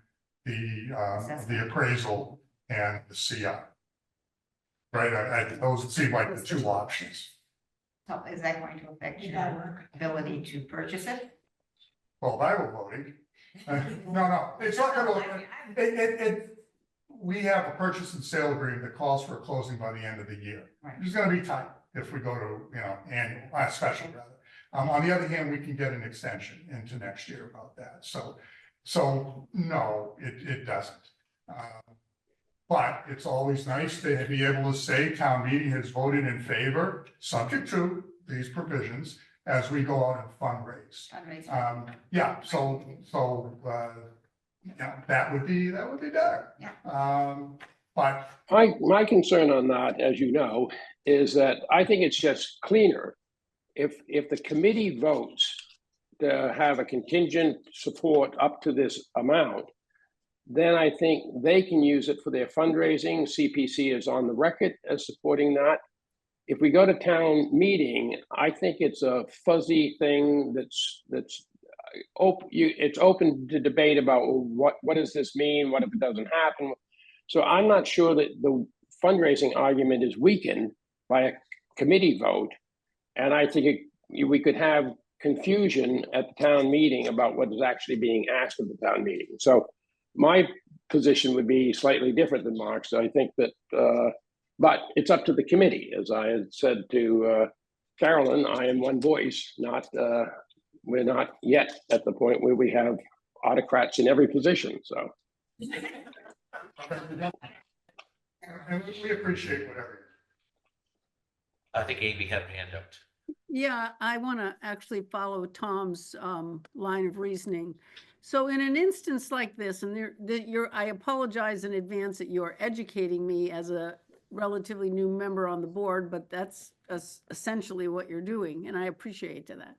the appraisal and the CI. Right, those seem like the two options. So is that going to affect your ability to purchase it? Well, I will voting. No, it's not gonna, we have a purchase and sale agreement that calls for a closing by the end of the year. Right. It's gonna be tight if we go to, annual, special rather. On the other hand, we can get an extension into next year about that. So no, it doesn't. But it's always nice to be able to say town meeting has voted in favor, subject to these provisions, as we go out and fundraise. Yeah, that would be better. But My concern on that, as you know, is that I think it's just cleaner if the committee votes to have a contingent support up to this amount, then I think they can use it for their fundraising. CPC is on the record as supporting that. If we go to town meeting, I think it's a fuzzy thing it's open to debate about what does this mean? What if it doesn't happen? So I'm not sure that the fundraising argument is weakened by a committee vote. And I think we could have confusion at the town meeting about what is actually being asked of the town meeting. So my position would be slightly different than Mark's. I think that, but it's up to the committee. As I had said to Carolyn, I am one voice, we're not yet at the point where we have autocrats in every position, so. and we appreciate whatever. I think Amy had a hand up. Yeah, I want to actually follow Tom's line of reasoning. So in an instance like this, and I apologize in advance that you're educating me as a relatively new member on the board, but that's essentially what you're doing, and I appreciate that.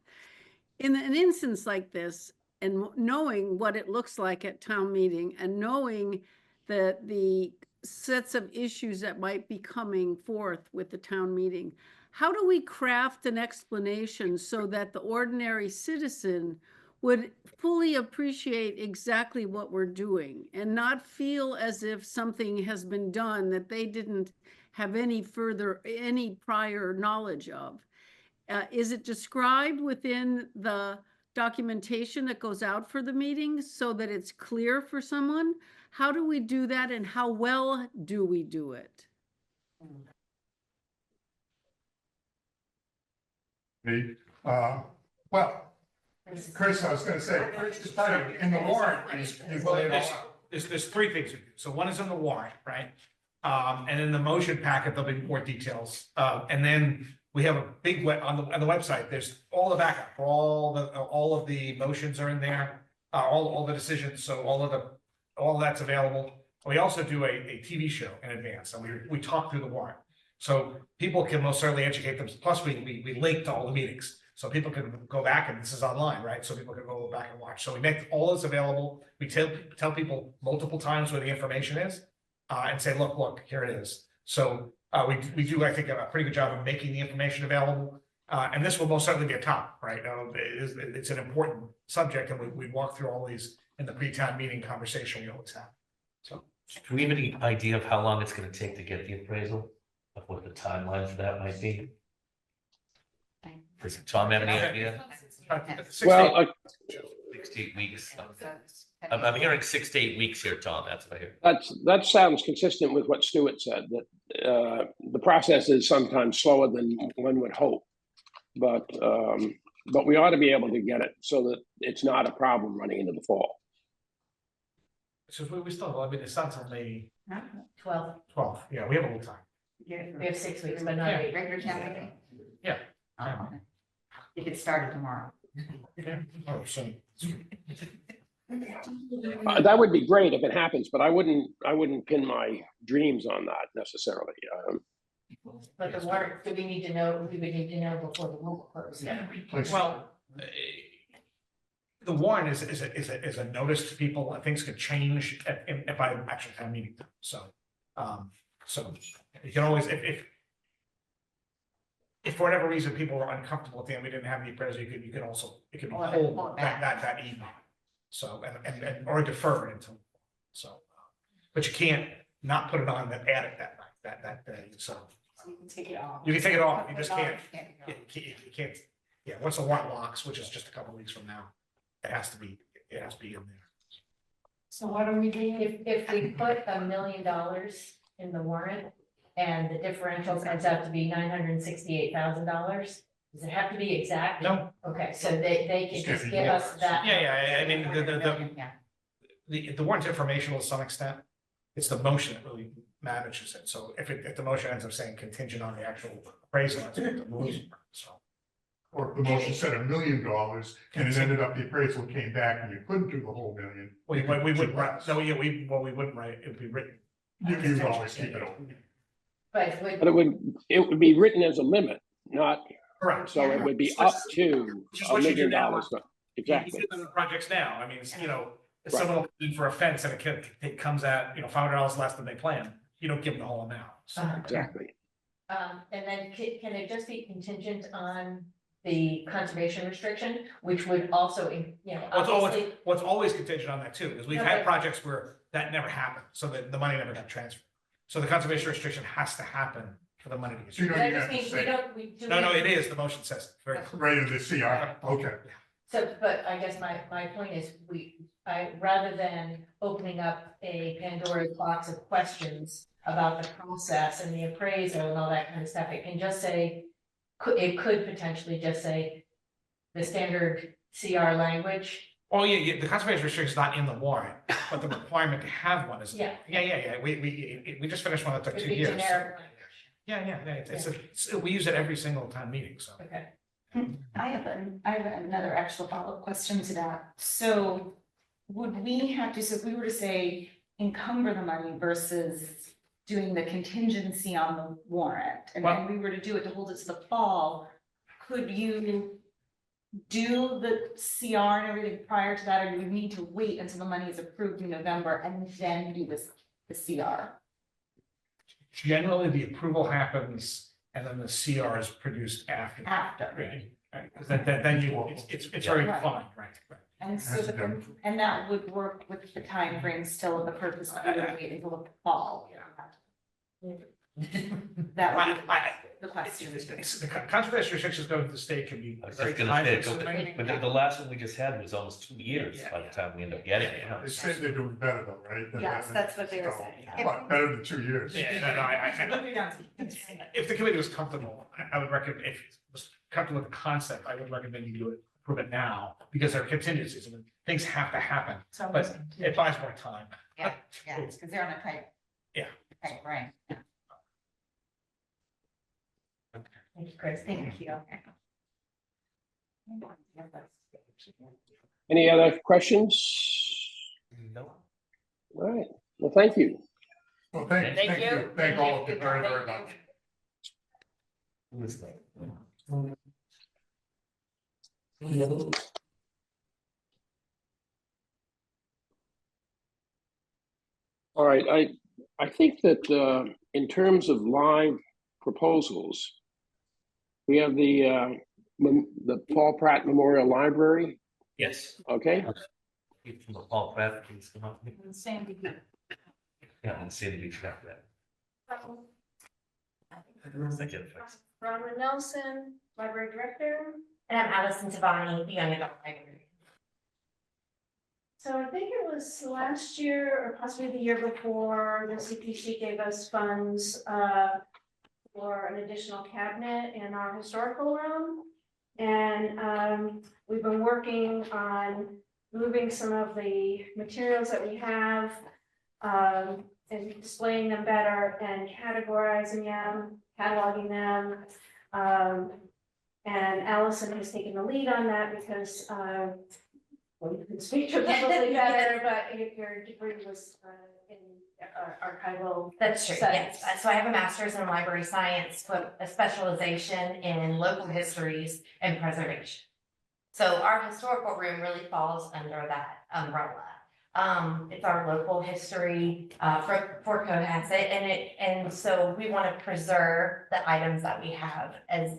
In an instance like this, and knowing what it looks like at town meeting, and knowing that the sets of issues that might be coming forth with the town meeting, how do we craft an explanation so that the ordinary citizen would fully appreciate exactly what we're doing and not feel as if something has been done that they didn't have any prior knowledge of? Is it described within the documentation that goes out for the meetings so that it's clear for someone? How do we do that, and how well do we do it? Well, Chris, I was gonna say, in the warrant, you Well, lay it all out. there's three things we do. So one is in the warrant, right? And in the motion packet, there'll be more details. And then we have a big on the website, there's all the backup, for all of the motions are in there. All the decisions, so all that's available. We also do a TV show in advance, and we talk through the warrant. So people can most certainly educate them. Plus, we link to all the meetings. So people can go back, and this is online, right? So people can go back and watch. So we make all this available. We tell people multiple times where the information is, and say, look, here it is. So we do, I think, a pretty good job of making the information available. And this will most certainly be a top, right? It's an important subject, and we walk through all these in the pre-town meeting conversation we always have. So, Do we have any idea of how long it's gonna take to get the appraisal? Of what the timeline for that might be? Does Tom have any idea? 6 to 8 weeks. I'm hearing 6 to 8 weeks here, Tom, that's what I hear. That sounds consistent with what Stuart said, that the process is sometimes slower than one would hope. But we ought to be able to get it so that it's not a problem running into the fall. so we still, I mean, it's not until May 12. 12th. Yeah, we have a little time. We have 6 weeks, but not 8. Regular town meeting? Yeah. You could start it tomorrow. Yeah. Oh, so That would be great if it happens, but I wouldn't pin my dreams on that necessarily. But the warrant, do we need to know, we would need to know before the warrant closes? well, the warrant is a notice to people, and things could change by actual town meeting. So you can always, if for whatever reason people were uncomfortable with it and we didn't have any appraisal, you could also, it could be Pull pulled it back. that evening. So, and or defer it until, so, but you can't not put it on that add it that night, that day, so. So you can take it off. You can take it off, you just can't, Can't go. you can't, yeah, once the warrant locks, which is just a couple of weeks from now, it has to be in there. So what are we doing? If we put $1 million in the warrant and the differential comes out to be $968,000, does it have to be exact? No. Okay, so they can just give us that. Yeah, I mean, Yeah. the warrant's informational to some extent. It's the motion that really manages it. So if the motion ends up saying contingent on the actual appraisal, that's what the rules are, so. Or if the motion said $1 million and it ended up the appraisal came back and you couldn't do the whole million. We you could wouldn't do write, less. no, yeah, we wouldn't write, it would be written. You'd always keep it open. But But it would be written as a limit, not, Correct. so it would be up to Just $1 what you do million. now. Exactly. You see the projects now, I mean, it's, you know, if Right. someone will in for a fence and it comes at, $500 less than they planned, you don't give them the whole amount. So Exactly. And then can it just be contingent on the conservation restriction, which would also, obviously. What's always contingent on that too, is we've had projects where that never happened, so that the money never got transferred. So the conservation restriction has to happen for the money to get. So you That don't just even have means to say, No, it is, the motion says it very clear. right in the CR, okay. So, but I guess my point is, rather than opening up a Pandora's box of questions about the process and the appraisal and all that kind of stuff, it can just say, it could potentially just say the standard CR language. Oh, yeah, the conservation restriction is not in the warrant, but the requirement to have one is. Yeah. Yeah, we just finished one that took It'd 2 be years. generic language. Yeah, we use it every single town meeting, so. Okay. I have another actual follow-up question to that. So would we have to, so if we were to say encumber the money versus doing the contingency on the warrant, and then we were to do it to hold it to the fall, could you do the CR and everything prior to that, or do you need to wait until the money is approved in November and then do the CR? Generally, the approval happens and then the CR is produced after. After. Right, because then it's very Right. defined, right. And so, That's different. and that would work with the timeframe still of the purpose of wait until the fall. That would be the question. The conservation restrictions going to the state can be I was very just gonna time say, consuming. but the last one we just had was almost 2 years by the time we end up getting it. They say they're doing better though, right? than Yes, that. that's what they were So, saying. But better than 2 years. Yeah, if the committee was comfortable, I would recommend, if it was comfortable with the concept, I would recommend you do it approve it now because there are contingencies. I mean, things have to happen, but it buys more time. Yeah, because they're on a tight. Yeah. Tight, right. Thank you, Chris. Thank you. Any other questions? No. All right, well, thank you. Well, thank you. Thank all of you very, very much. Who is that? All right, I think that in terms of live proposals, we have the Paul Pratt Memorial Library, Yes. okay? From the Paul Pratt, please come up. Sandy. Yeah, and Sandy Beach after that. Second fix. Robert Nelson, Library Director. And I'm Allison Tabani, the young adult librarian. So I think it was last year or possibly the year before, the CPC gave us funds for an additional cabinet in our historical room. And we've been working on moving some of the materials that we have and displaying them better and categorizing them, cataloging them. And Allison has taken the lead on that because well, you can speak to it probably better, but your degree was in archival. That's true, studies. yes. So I have a master's in library science with a specialization in local histories and preservation. So our historical room really falls under that umbrella. It's our local history for Cohasset, and so we want to preserve the items that we have as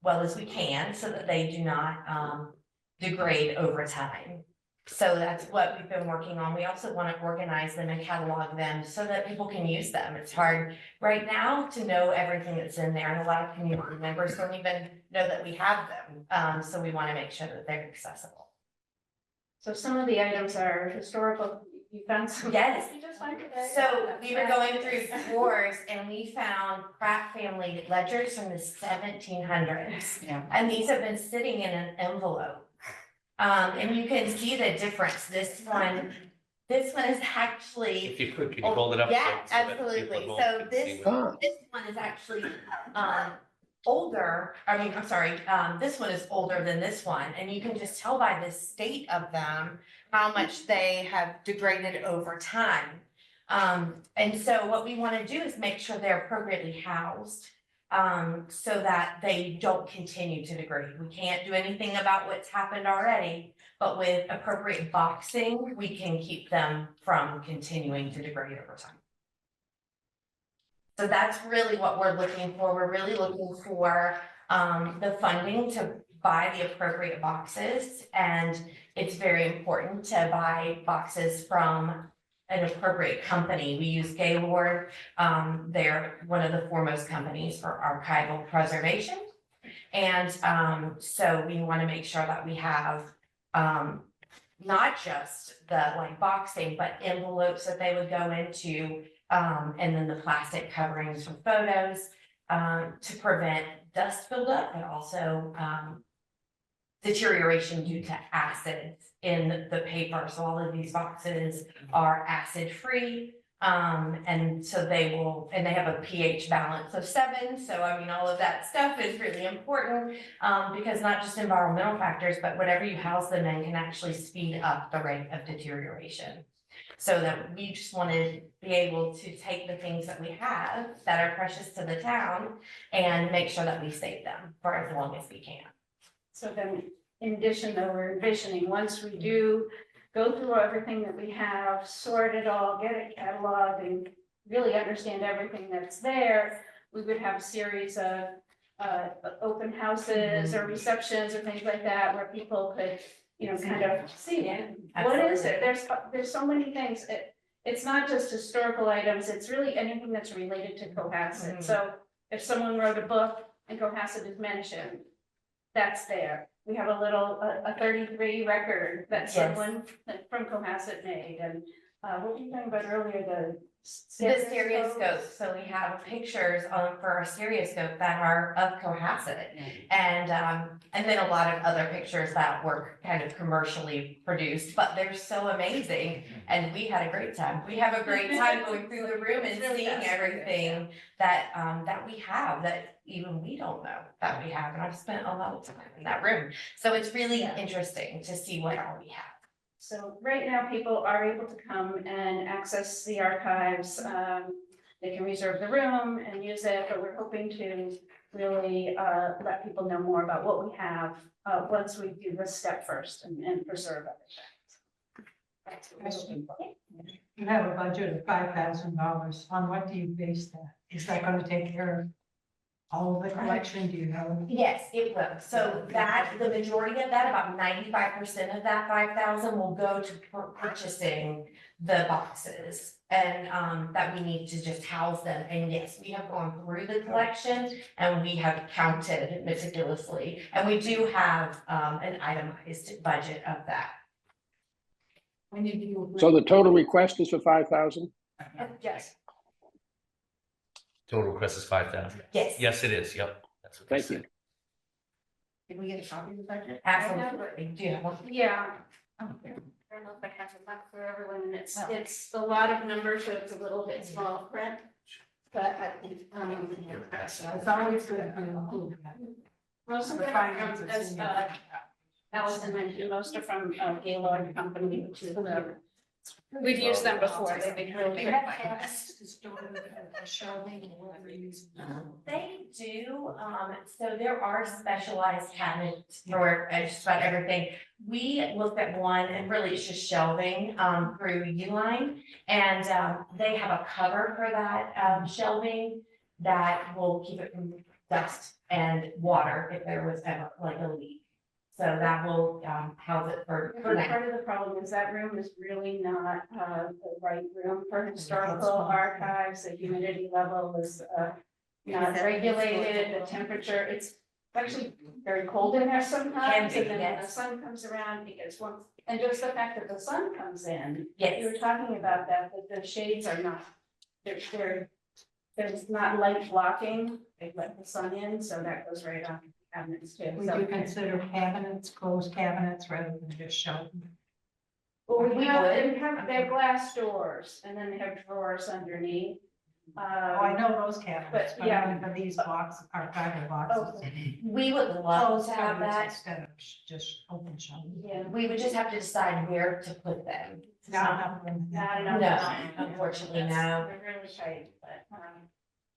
well as we can so that they do not degrade over time. So that's what we've been working on. We also want to organize them and catalog them so that people can use them. It's hard right now to know everything that's in there, and a lot of community members don't even know that we have them. So we want to make sure that they're accessible. So some of the items are historical. You found some. Yes. You just find today. So we were going through drawers and we found Pratt family ledgers from the 1700s. Yeah. And these have been sitting in an envelope. And you can see the difference. This one is actually. If you could, can you hold it up? Yeah, so that absolutely. people So can this, see what- this one is actually, older. I mean, I'm sorry, this one is older than this one. And you can just tell by the state of them, how much they have degraded over time. And so what we want to do is make sure they're appropriately housed. So that they don't continue to degrade. We can't do anything about what's happened already, but with appropriate boxing, we can keep them from continuing to degrade over time. So that's really what we're looking for. We're really looking for the funding to buy the appropriate boxes. And it's very important to buy boxes from an appropriate company. We use Gaylord. They're one of the foremost companies for archival preservation. And so we want to make sure that we have not just the boxing, but envelopes that they would go into, and then the plastic coverings for photos to prevent dust buildup, but also deterioration due to acids in the paper. So all of these boxes are acid free. And so they have a pH balance of 7. So I mean, all of that stuff is really important because not just environmental factors, but whatever you house them in can actually speed up the rate of deterioration. So that we just want to be able to take the things that we have that are precious to the town and make sure that we save them for as long as we can. So then, in addition, though, we're envisioning, once we do go through everything that we have, sort it all, get it cataloged, and really understand everything that's there, we would have a series of open houses or receptions or things like that, where people could, kind of see it. What is it? There's so many things. It's not just historical items, it's really anything that's related to Cohasset. So if someone wrote a book and Cohasset is mentioned, that's there. We have a 33 record that Yes. someone from Cohasset made, and what were you talking about earlier, The stereoscope, so we have pictures for our stereoscope that are of Cohasset. And then a lot of other pictures that were kind of commercially produced, but they're so amazing. And we had a great time. We have a great time going through the room and seeing everything that, that we have, that even we don't know that we have. And I've spent a lot of time in that room. So it's really interesting to see what all we have. So right now, people are able to come and access the archives. They can reserve the room and use it, but we're hoping to really let people know more about what we have once we do this step first and preserve everything. You have a budget of $5,000. On what do you base that? Is that going to take care of all of the collection? Do you know? Yes, it will. So that, the majority of that, about 95% of that 5,000 will go to purchasing the boxes and that we need to just house them. And yes, we have gone through the collection and we have counted meticulously. And we do have an itemized budget of that. So the total request is for 5,000? Yes. Total request is 5,000. Yes. Yes, it is. Yep. That's what they Thank you. said. Did we get a copy of the budget? Absolutely. Do you have one? Yeah. Oh, I don't know if I have it back for everyone, and it's a lot of numbers, so it's a little bit small print. But I think, It's always good to include that. most of them are from, as Allison mentioned, most are from Gaylord Company, which is we've used them before, they've been really good. They do, so there are specialized cabinets for just about everything. We looked at one and really it's just shelving, through Uline. And, they have a cover for that, shelving that will keep it from dust and water if there was ever like a leak. So that will, house it for now. Part of the problem is that room is really not the right room for historical archives. The humidity level is not regulated, the temperature, it's actually very cold in there sometimes. And then when the sun comes around, because once, and just the fact that the sun comes in. Yes. You were talking about that the shades are not, there's not light blocking, they let the sun in, so that goes right on cabinets too. Would So- you consider cabinets, closed cabinets rather than just shelving? Well, We they would. have, they have glass doors and then they have drawers underneath. Oh, I know those cabinets, but yeah. I mean, for these boxes, archival boxes. We would love Closed to have cupboards that. Instead of just open shelving. Yeah. We would just have to decide where to put them. Not enough room. Not enough. No, unfortunately, no. They're really tight, but,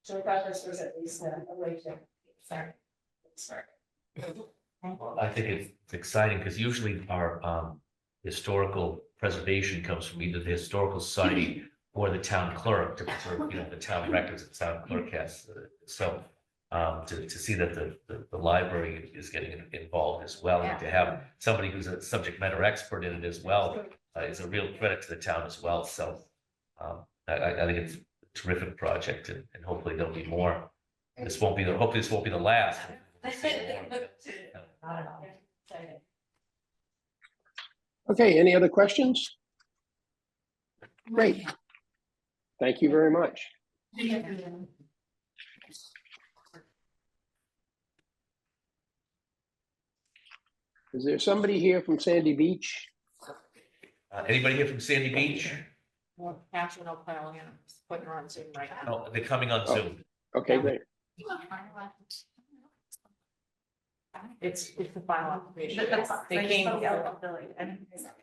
so we thought this was at least a way to. Sorry. Well, I think it's exciting because usually our historical preservation comes from either the historical society or the town clerk to preserve, the town records the town clerk has. So to see that the library is getting involved as well, and to have somebody who's a subject matter expert in it as well is a real credit to the town as well. So I think it's a terrific project, and hopefully there'll be more. Hopefully this won't be the last. Not at all. Okay, any other questions? Great. Thank you very much. Is there somebody here from Sandy Beach? Anybody here from Sandy Beach? National Planning, putting her on Zoom right now. Oh, they're coming on Zoom. Okay, great. It's the final information. That's- They came I before. think it's not.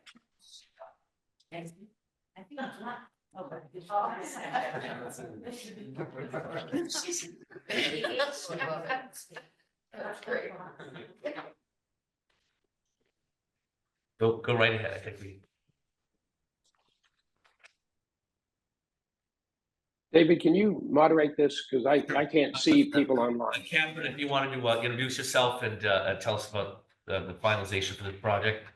That's great. Go right ahead. I think David, can you moderate this? Because I can't see people online. Catherine, if you wanted to introduce yourself and tell us about the finalization for the project.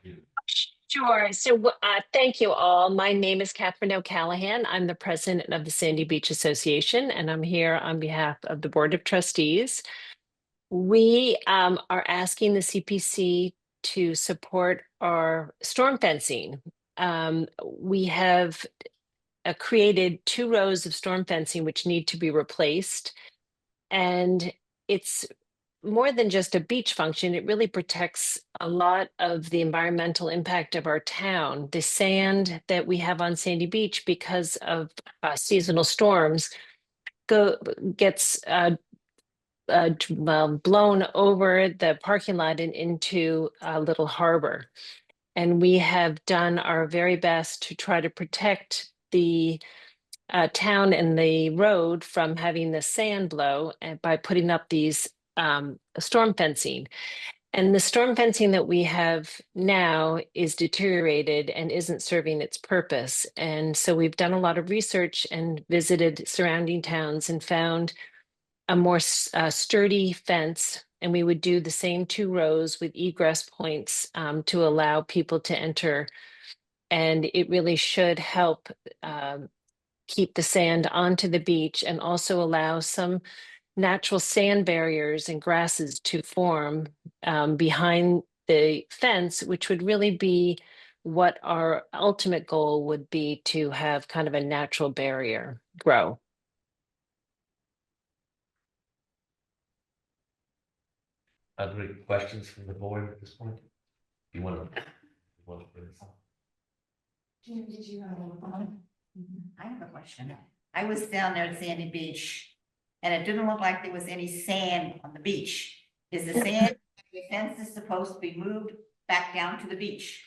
Sure. So thank you all. My name is Catherine O'Callahan. I'm the president of the Sandy Beach Association, and I'm here on behalf of the Board of Trustees. We are asking the CPC to support our storm fencing. We have created 2 rows of storm fencing which need to be replaced. And it's more than just a beach function. It really protects a lot of the environmental impact of our town. The sand that we have on Sandy Beach because of seasonal storms gets blown over the parking lot and into Little Harbor. And we have done our very best to try to protect the town and the road from having the sand blow by putting up these storm fencing. And the storm fencing that we have now is deteriorated and isn't serving its purpose. And so we've done a lot of research and visited surrounding towns and found a more sturdy fence. And we would do the same 2 rows with egress points to allow people to enter. And it really should help keep the sand onto the beach and also allow some natural sand barriers and grasses to form behind the fence, which would really be what our ultimate goal would be, to have kind of a natural barrier grow. Other questions from the board at this point? You want to bring this up? Jim, did you have one? I have a question. I was down there at Sandy Beach and it didn't look like there was any sand on the beach. Is the sand, the fence is supposed to be moved back down to the beach?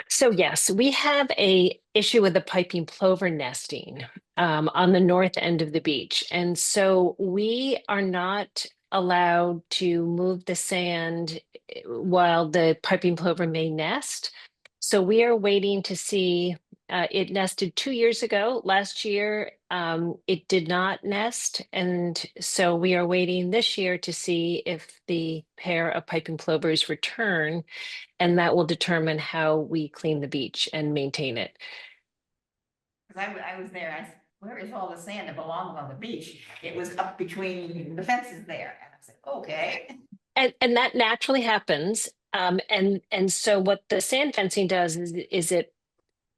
So yes, we have a issue with the piping plover nesting on the north end of the beach. And so we are not allowed to move the sand while the piping plover may nest. So we are waiting to see, it nested 2 years ago. Last year, it did not nest. And so we are waiting this year to see if the pair of piping plovers return, and that will determine how we clean the beach and maintain it. Because I was there, I said, where is all the sand that belongs on the beach? It was up between the fences there. And I said, okay. And that naturally happens. And so what the sand fencing does is it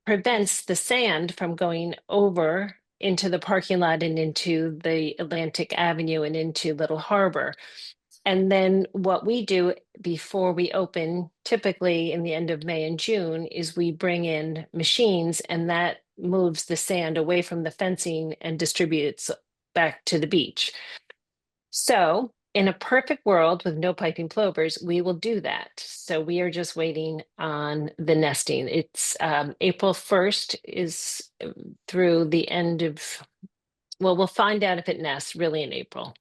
prevents the sand from going over into the parking lot and into the Atlantic Avenue and into Little Harbor. And then what we do before we open, typically in the end of May and June, is we bring in machines, and that moves the sand away from the fencing and distributes back to the beach. So in a perfect world with no piping plovers, we will do that. So we are just waiting on the nesting. It's April 1st is through the end of, well, we'll find out if it nests really in April.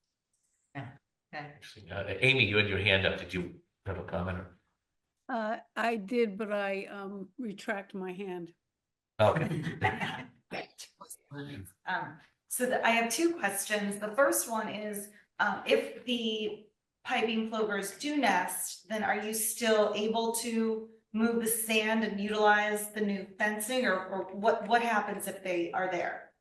Amy, you had your hand up. Did you have a comment? I did, but I retract my hand. Okay. I have 2 questions. The first one is, if the piping plovers do nest, then are you still able to move the sand and utilize the new fencing, or what happens if they are there?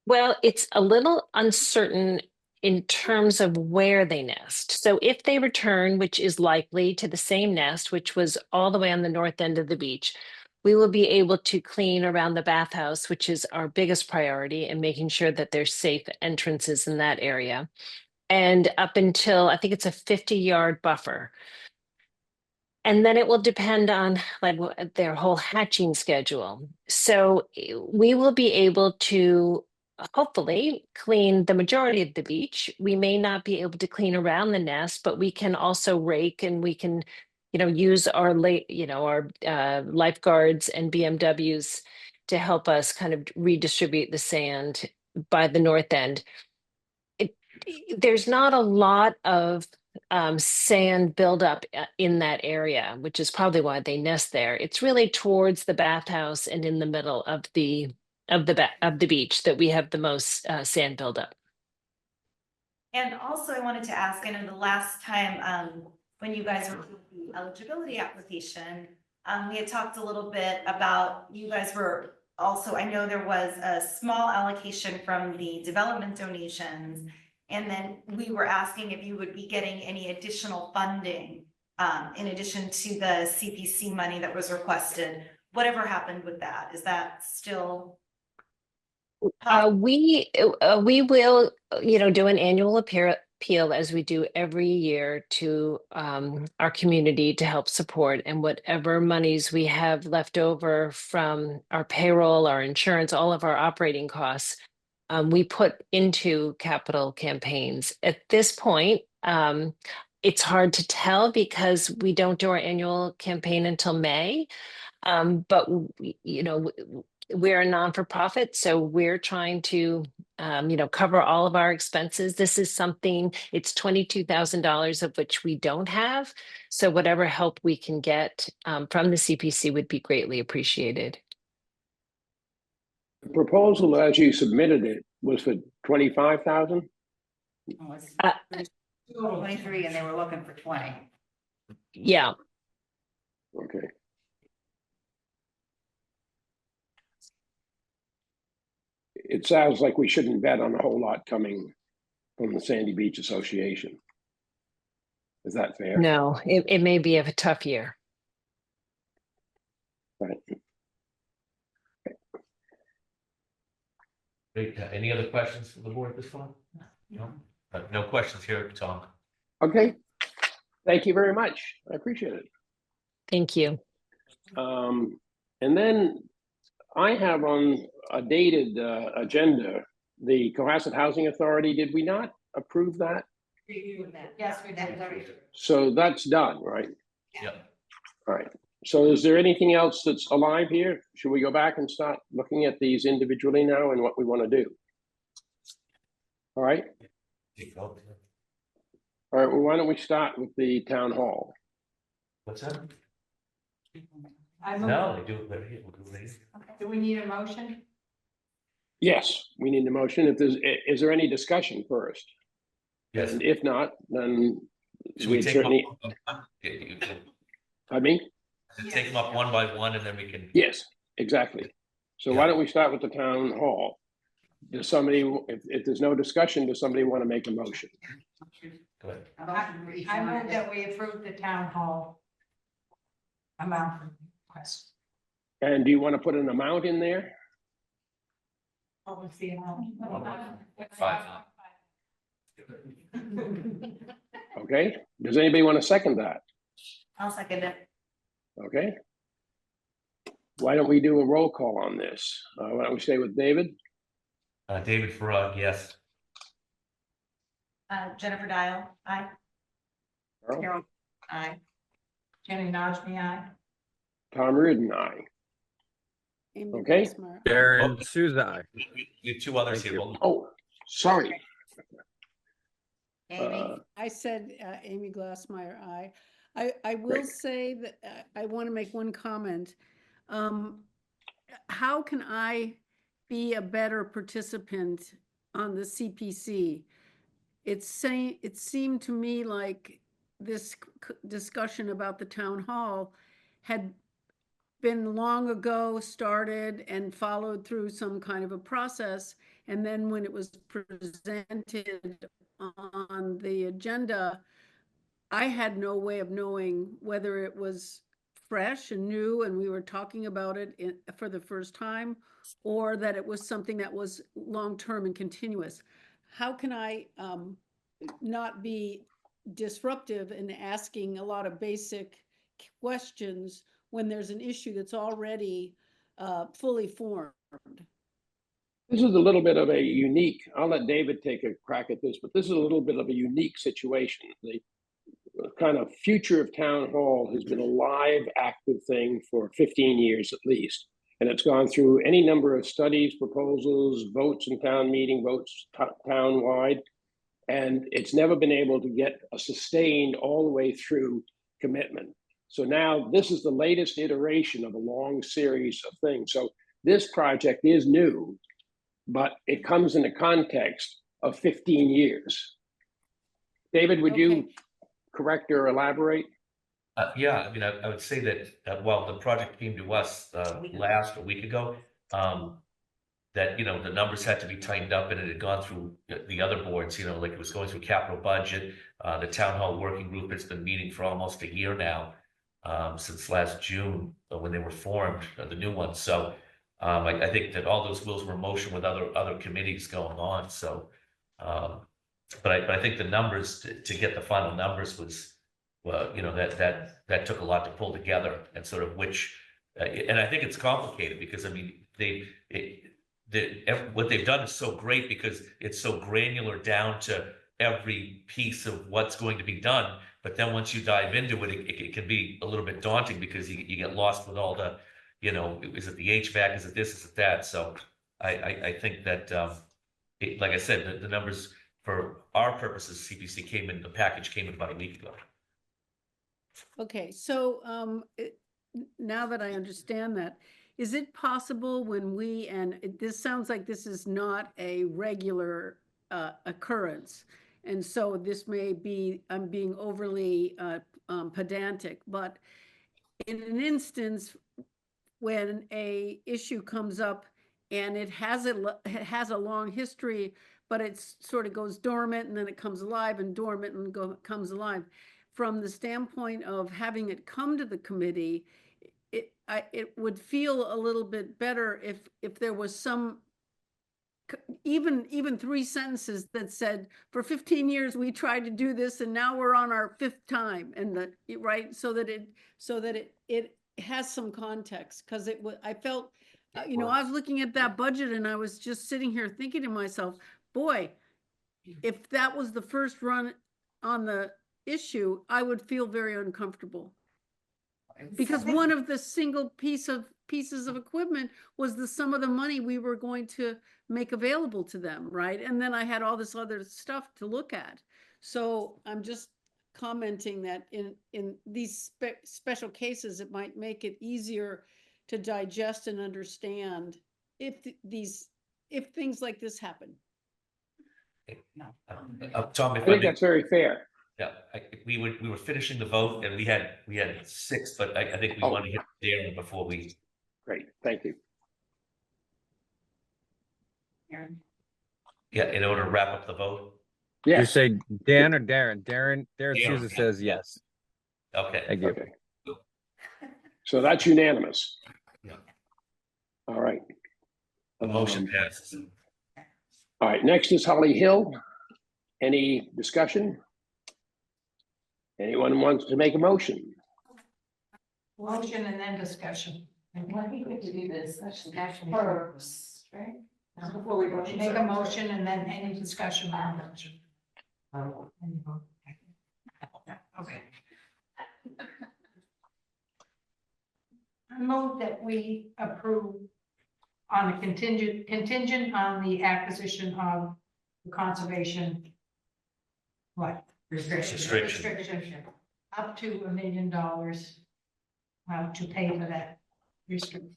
Well, it's a little uncertain in terms of where they nest. So if they return, which is likely, to the same nest, which was all the way on the north end of the beach, we will be able to clean around the bathhouse, which is our biggest priority, and making sure that there's safe entrances in that area. And up until, I think it's a 50-yard buffer. And then it will depend on like their whole hatching schedule. So we will be able to hopefully clean the majority of the beach. We may not be able to clean around the nest, but we can also rake, and we can, use our lifeguards and BMWs to help us kind of redistribute the sand by the north end. There's not a lot of sand buildup in that area, which is probably why they nest there. It's really towards the bathhouse and in the middle of the beach that we have the most sand buildup. And also I wanted to ask, I know the last time when you guys were doing the eligibility application, we had talked a little bit about, you guys were also, I know there was a small allocation from the development donations. And then we were asking if you would be getting any additional funding in addition to the CPC money that was requested. whatever happened with that, is that still? We will, do an annual appeal as we do every year to our community to help support, and whatever monies we have left over from our payroll, our insurance, all of our operating costs, we put into capital campaigns. At this point, it's hard to tell because we don't do our annual campaign until May. But we're a non-for-profit, so we're trying to, cover all of our expenses. This is something, it's $22,000 of which we don't have. So whatever help we can get from the CPC would be greatly appreciated. The proposal as you submitted it was for 25,000? 23 and they were looking for 20. Yeah. Okay. It sounds like we shouldn't bet on a whole lot coming from the Sandy Beach Association. Is that fair? No, it may be a tough year. Right. Great. Any other questions from the board at this time? No? No questions here, Tom. Okay. Thank you very much. I appreciate it. Thank you. And then I have on a dated agenda, the Cohasset Housing Authority. Did we not approve that? Yes, we did. So that's done, right? Yep. All right. So is there anything else that's alive here? Should we go back and start looking at these individually now and what we want to do? All right. All right. Well, why don't we start with the town hall? What's that? I move- No, they do it better here. We'll do it later. Do we need a motion? Yes, we need a motion. If there's, is there any discussion first? Yes. And if not, then Should we we'd take certainly, them up? I mean, Take them up one by one and then we can. yes, exactly. So why don't we start with the town hall? Does somebody, if there's no discussion, does somebody want to make a motion? Go ahead. I move that we approve the town hall amount request. And do you want to put an amount in there? What was the amount? 5. Okay, does anybody want to second that? I'll second it. Okay. Why don't we do a roll call on this? Why don't we stay with David? David Farag, yes. Jennifer Dial, aye. Carol? Carol, aye. Jenny Najmi, aye. Tom Reardon, aye. Amy Okay. Glassmeyer. Darren Oh. Souza. You have two others Thank here. you. Hold on. Oh, sorry. Amy, I said Amy Glassmeyer, aye. I will Great. say that I want to make one comment. How can I be a better participant on the CPC? It seemed to me like this discussion about the town hall had been long ago started and followed through some kind of a process. And then when it was presented on the agenda, I had no way of knowing whether it was fresh and new and we were talking about it for the first time, or that it was something that was long-term and continuous. How can I not be disruptive in asking a lot of basic questions when there's an issue that's already fully formed? This is a little bit of a unique, I'll let David take a crack at this, but this is a little bit of a unique situation. The kind of future of town hall has been a live, active thing for 15 years at least. And it's gone through any number of studies, proposals, votes in town meeting, votes town-wide. And it's never been able to get a sustained all the way through commitment. So now this is the latest iteration of a long series of things. So this project is new, but it comes in the context of 15 years. David, would you correct or elaborate? Yeah, I mean, I would say that while the project came to us last a week ago, that, the numbers had to be tightened up and it had gone through the other boards, like it was going through capital budget, the town hall working group has been meeting for almost a year now. since last June, when they were formed, the new ones. So I think that all those wheels were in motion with other committees going on, so. But I think the numbers, to get the final numbers was, well, you know, that took a lot to pull together and sort of and I think it's complicated because, I mean, what they've done is so great because it's so granular down to every piece of what's going to be done. But then once you dive into it, it can be a little bit daunting because you get lost with all the, you know, is it the HVAC, is it this, is it that? So I think that, like I said, the numbers for our purposes, CPC the package came in about a week ago. Okay, so now that I understand that, is it possible when this sounds like this is not a regular occurrence, and so this may be, I'm being overly pedantic, but in an instance when a issue comes up and it has a long history, but it sort of goes dormant and then it comes alive and dormant and comes alive. From the standpoint of having it come to the committee, it would feel a little bit better if there was some, even 3 sentences that said, for 15 years we tried to do this and now we're on our 5th time, and right, so that it has some context, because I felt, you know, I was looking at that budget and I was just sitting here thinking to myself, boy, if that was the first run on the issue, I would feel very uncomfortable. Because one of the single pieces of equipment was the sum of the money we were going to make available to them, right? And then I had all this other stuff to look at. So I'm just commenting that in these special cases, it might make it easier to digest and understand if things like this happen. Tom, I think that's very fair. Yeah, we were finishing the vote and we had 6, but I think we want to hit Darren before we. Great, thank you. Yeah, in order to wrap up the vote. Yeah. You say Dan or Darren? Darren Darren. Souza says yes. Okay. Thank you. Okay. So that's unanimous. Yeah. All right. The motion passes. All right, next is Holly Hill. Any discussion? Anyone wants to make a motion? Motion and then discussion. I think we have to do the discussion First, right? Before we make a motion and then any discussion on the motion. Okay. I move that we approve on a contingent on the acquisition of the conservation. What? Restriction. Up to $1 million. To pay for that restriction.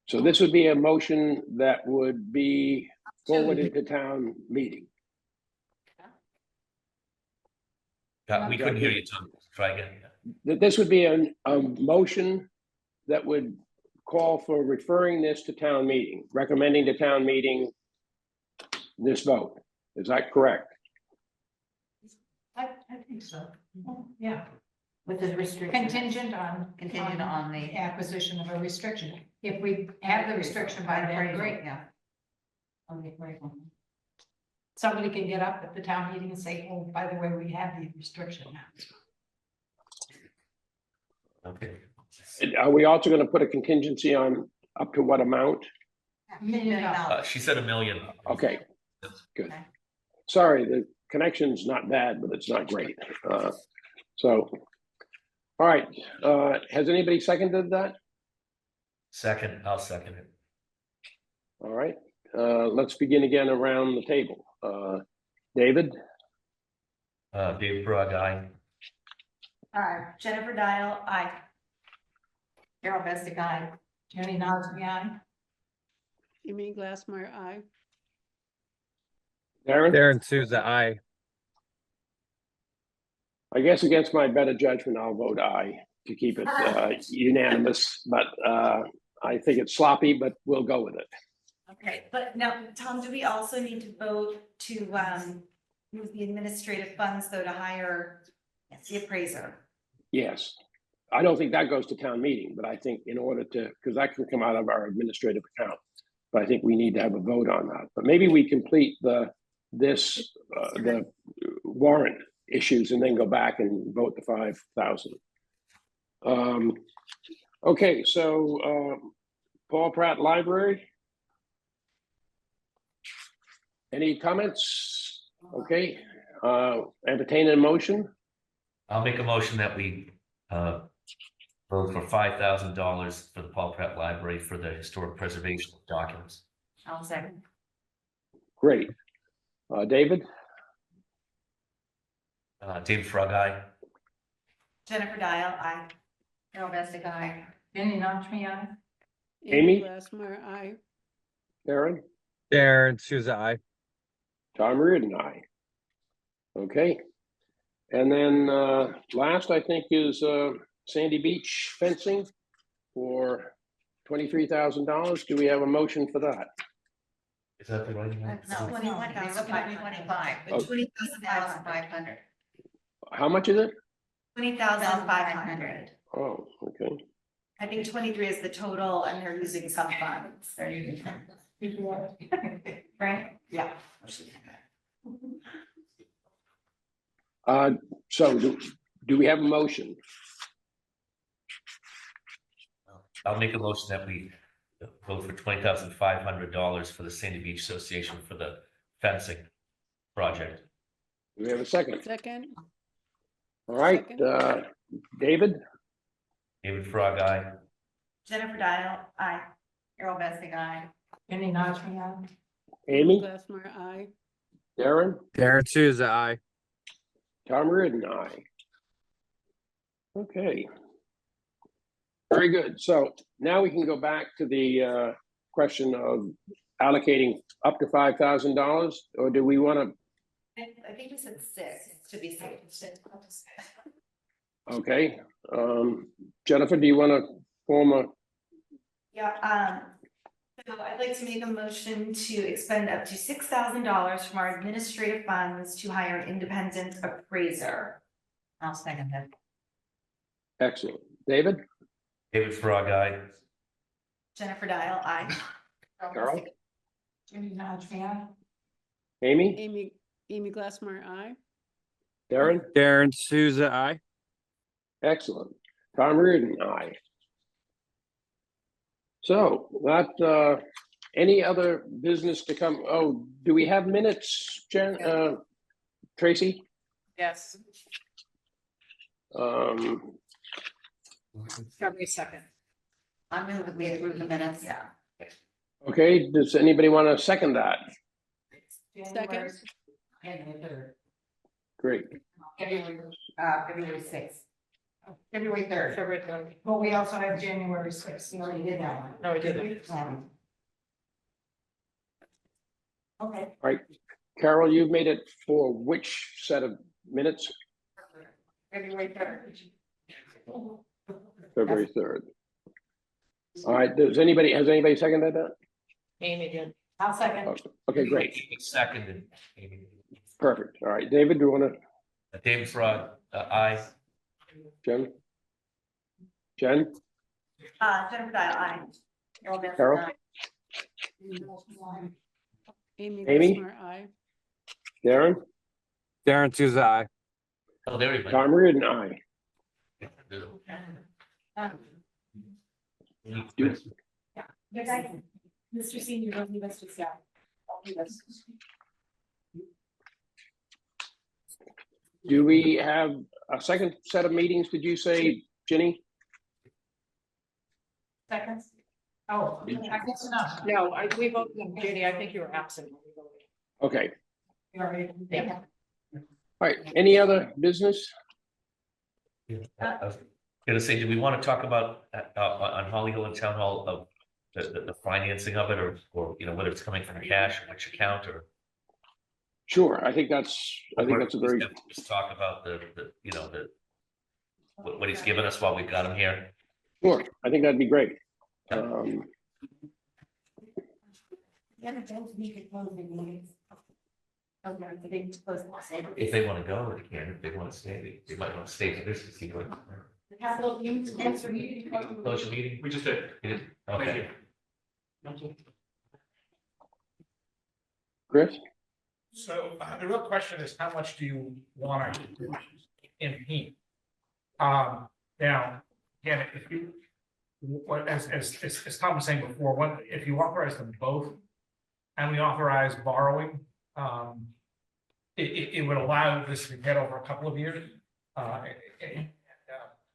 So this would be a motion that would be forwarded to town meeting. We couldn't hear you, Tom. Try again. This would be a motion that would call for referring this to town meeting, recommending to town meeting this vote. Is that correct? I think so. Yeah. With the restriction. Contingent on the acquisition of a restriction. If we have the restriction by then, great. Yeah. Okay, great. Somebody can get up at the town meeting and say, oh, by the way, we have the restriction now. Okay. Are we also going to put a contingency on up to what amount? $1 million. She said $1 million. Okay, good. Sorry, the connection's not bad, but it's not great. So, all right, has anybody seconded that? Second, I'll second it. All right, let's begin again around the table. David? Dave Brugg, aye. Jennifer Dial, aye. Carol Bestick, aye. Jenny Nosby, aye. Amy Glassmeyer, aye. Darren Souza, aye. I guess against my better judgment, I'll vote aye to keep it unanimous, but I think it's sloppy, but we'll go with it. Okay, but now, Tom, do we also need to vote to use the administrative funds though to hire the appraiser? Yes. I don't think that goes to town meeting, but I think in order to, because that can come out of our administrative account. But I think we need to have a vote on that. But maybe we complete the warrant issues and then go back and vote the 5,000. Okay, so Paul Pratt Library. Any comments? Okay, entertain a motion. I'll make a motion that we vote for $5,000 for the Paul Pratt Library for the historic preservation documents. I'll second. Great. David? David Frog, aye. Jennifer Dial, aye. Carol Bestick, aye. Jenny Nachmi, Amy? Glassmeyer, aye. Aaron? Darren Souza, I. Tom Reardon, aye. Okay. And then last, I think, is Sandy Beach fencing for $23,000. Do we have a motion for that? Is that the right one? No, 2025, Oh. 20,500. How much is it? 20,500. Oh, okay. I think 23 is the total and they're using some funds. They're using right? Yeah. So do we have a motion? I'll make a motion that we vote for $20,500 for the Sandy Beach Association for the fencing project. Do we have a second? Second, All right, David? David Frog, aye. Jennifer Dial, aye. Carol Bestick, aye. Jenny Nachmi, Amy? Glassmeyer, aye. Darren? Darren Souza, I. Tom Reardon, aye. Okay. Very good. So now we can go back to the question of allocating up to $5,000, or do we want to? I think we said 6 to be safe. Okay. Jennifer, do you want to form a? Yeah, so I'd like to make a motion to expend up to $6,000 from our administrative funds to hire an independent appraiser. I'll second that. Excellent. David? David Frog, aye. Jennifer Dial, aye. Carol? Jenny Nachmi, Amy? Amy Glassmeyer, aye. Darren? Darren Souza, I. Excellent. Tom Reardon, aye. So that, any other business to come? Oh, do we have minutes, Tracy? Yes, February 2nd. I move that we approve the minutes. Yeah. Okay, does anybody want to second that? Second. Great. February 6th. February 3rd. February 3rd. But we also have January 6th. You already did that one. No, we didn't. Okay. All right, Carol, you've made it for which set of minutes? February 3rd. February 3rd. All right, has anybody seconded that? Amy did. I'll second. Okay, great, Seconded. perfect. All right, David, do you want to, David Frog, aye. Jen? Jennifer Dial, aye. Carol? Amy Amy? Glassmeyer, aye. Darren? Darren Souza, I. Oh, there we go. Tom Reardon, aye. Mr. Senior, don't leave us just yet. Don't leave us. Do we have a second set of meetings, did you say, Ginny? Seconds. Oh, I guess not. No, we voted on Judy. I think you were absent. Okay, You already did. all right, any other business? I was gonna say, do we want to talk about on Holly Hill and Town Hall of the financing of it, or you know, whether it's coming from cash, or which account, or? Sure, I think that's a very, Just talk about the you know, what he's given us while we've got him here. sure, I think that'd be great. If they want to go, they can. If they want to stay, they might want to stay for this to see what. capital needs answer meeting. Close your meeting? We just did. You did? Thank Okay. you. Thank you. Chris? So the real question is, how much do you want to impede? Now, again, if you, what, as Tom was saying before, what, if you authorize them both and we authorize borrowing, it would allow this to be paid over a couple of years.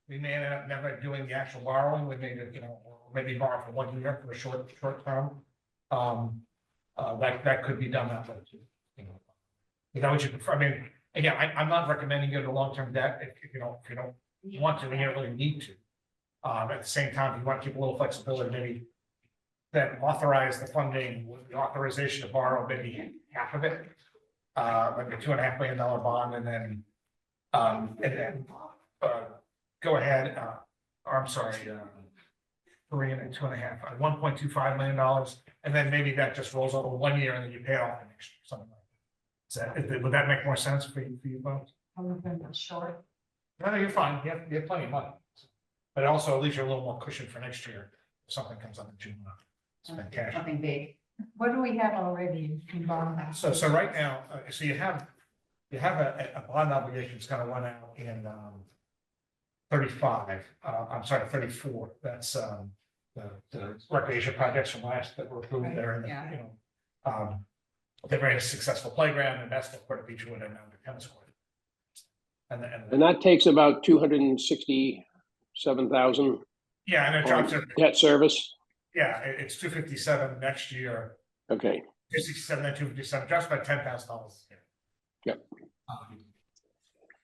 We may end up never doing the actual borrowing, we may, or maybe borrow for 1 year for a short term. That could be done that way too. Is that what you prefer? I mean, again, I'm not recommending you to long-term debt if you don't want to, and you don't really need to. At the same time, if you want to keep a little flexibility, maybe then authorize the funding with the authorization to borrow maybe half of it. Like a $2.5 million bond, and then go ahead, or I'm sorry, 3 and 2.5, $1.25 million, and then maybe that just rolls over 1 year and then you pay it off the next year, something like that. Would that make more sense for you folks? I'm looking short. No, you're fine, you have plenty of money. But also leaves you a little more cushion for next year, if something comes up that you want to spend cash. Something big. What do we have already in bond? So right now, so you have a bond obligation that's gonna run out in 35, I'm sorry, 34. That's the recreation projects from last that were approved there, and Yeah. The very successful playground and basketball court at Beechwood and now the tennis court. And that takes about 267,000 Yeah, and it drops it. debt service. Yeah, it's 257 next year. Okay. 267 and 257, drops by $10,000. Yep.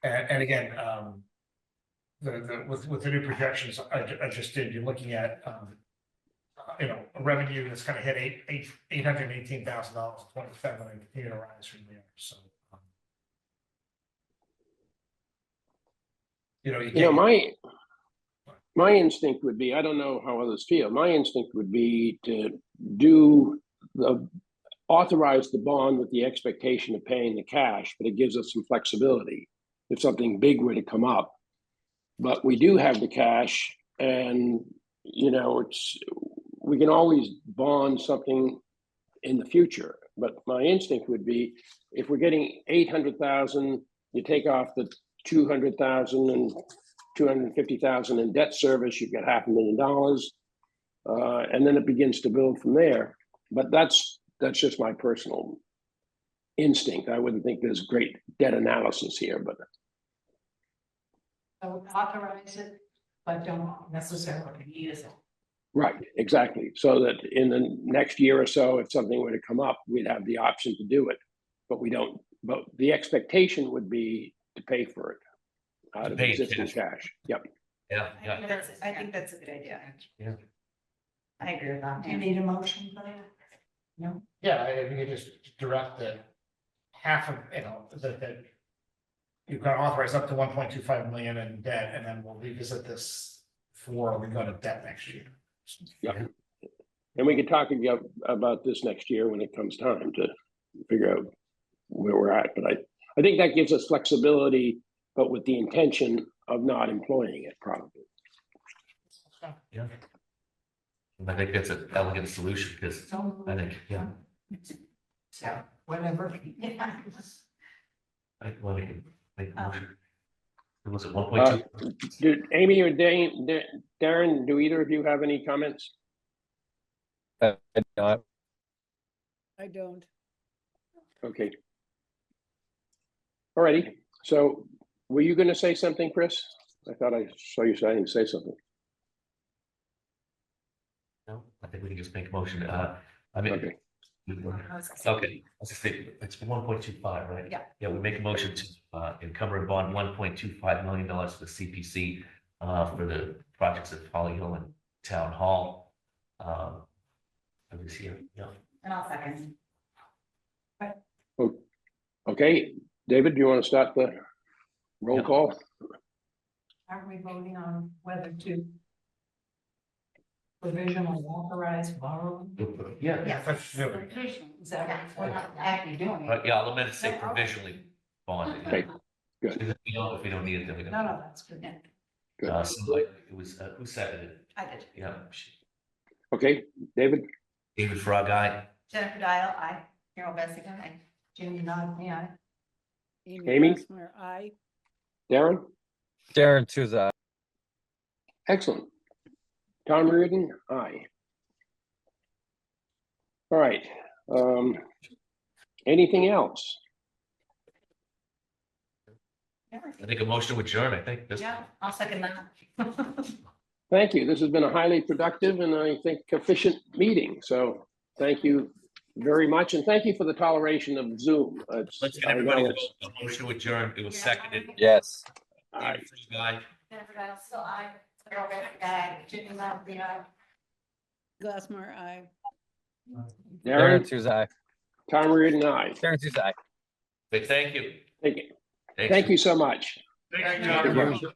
And again, with the new projections I just did, you're looking at a revenue that's kind of hit $818,000 in 27 and continue to rise from there. So my instinct would be, I don't know how others feel, my instinct would be to authorize the bond with the expectation of paying the cash, but it gives us some flexibility if something big were to come up. But we do have the cash, and we can always bond something in the future. But my instinct would be, if we're getting 800,000, you take off the 200,000 and 250,000 in debt service, you've got $500,000, and then it begins to build from there. But that's just my personal instinct. I wouldn't think there's great debt analysis here, but. So authorize it, but don't necessarily use it. Right, exactly. So that in the next year or so, if something were to come up, we'd have the option to do it. But we don't, but the expectation would be to pay for it out of existing cash. Yep. Yeah, I think that's a good idea. Yeah. I agree with that. Do you need a motion for that? No? Yeah, if you just direct the half of, that you can authorize up to 1.25 million in debt, and then we'll revisit this for we go to debt next year. Yeah. And we could talk about this next year when it comes time to figure out where we're at. But I think that gives us flexibility, but with the intention of not employing it probably. Yeah. I think that's an elegant solution, because I think, So, whatever. I want to make a motion. It was at 1.2. Did Amy or Darren, do either of you have any comments? I don't. I don't. Okay. Alrighty. So were you going to say something, Chris? I thought I saw you saying say something. No, I think we can just make a motion. I mean, Okay. Okay, let's just say it's 1.25, right? Yeah. Yeah, we make a motion to encumber and bond $1.25 million for the CPC for the projects at Holly Hill and Town Hall. Of this year, yeah. And I'll second. Okay, David, do you want to start the roll call? Aren't we voting on whether to provisionally authorize borrowing? Yeah. Yes. Is that what we're not actually doing? Yeah, I'll amend it, say provisionally bonded. Okay, good. If we don't need it, then we don't. No, that's good. Good. Somebody, it was, who seconded it? I did. Yeah, Okay, David, David Frog, aye. Jennifer Dial, I. Carol Bassett, aye. Jamie Nog, yeah. Amy? Glassmeyer, aye. Darren? Darren Tuza. Excellent. Tom Reardon, aye. All right. Anything else? I think a motion to adjourn, I think. this- Yeah, I'll second that. Thank you. This has been a highly productive and I think efficient meeting. So thank you very much. And thank you for the toleration of Zoom. Let's get I know everybody to it's- vote. A motion to adjourn, it was seconded. Yes. Aye. David Frog, aye. Jennifer Dial, still I. Carol Bassett, aye. Jamie Nog, aye. Glassmeyer, aye. Darren Darren, Tuza. Tom Reardon, aye. Darren Tuza. Thank you. Thank you. Thanks. Thank you so much. Thank you, Thank John. you.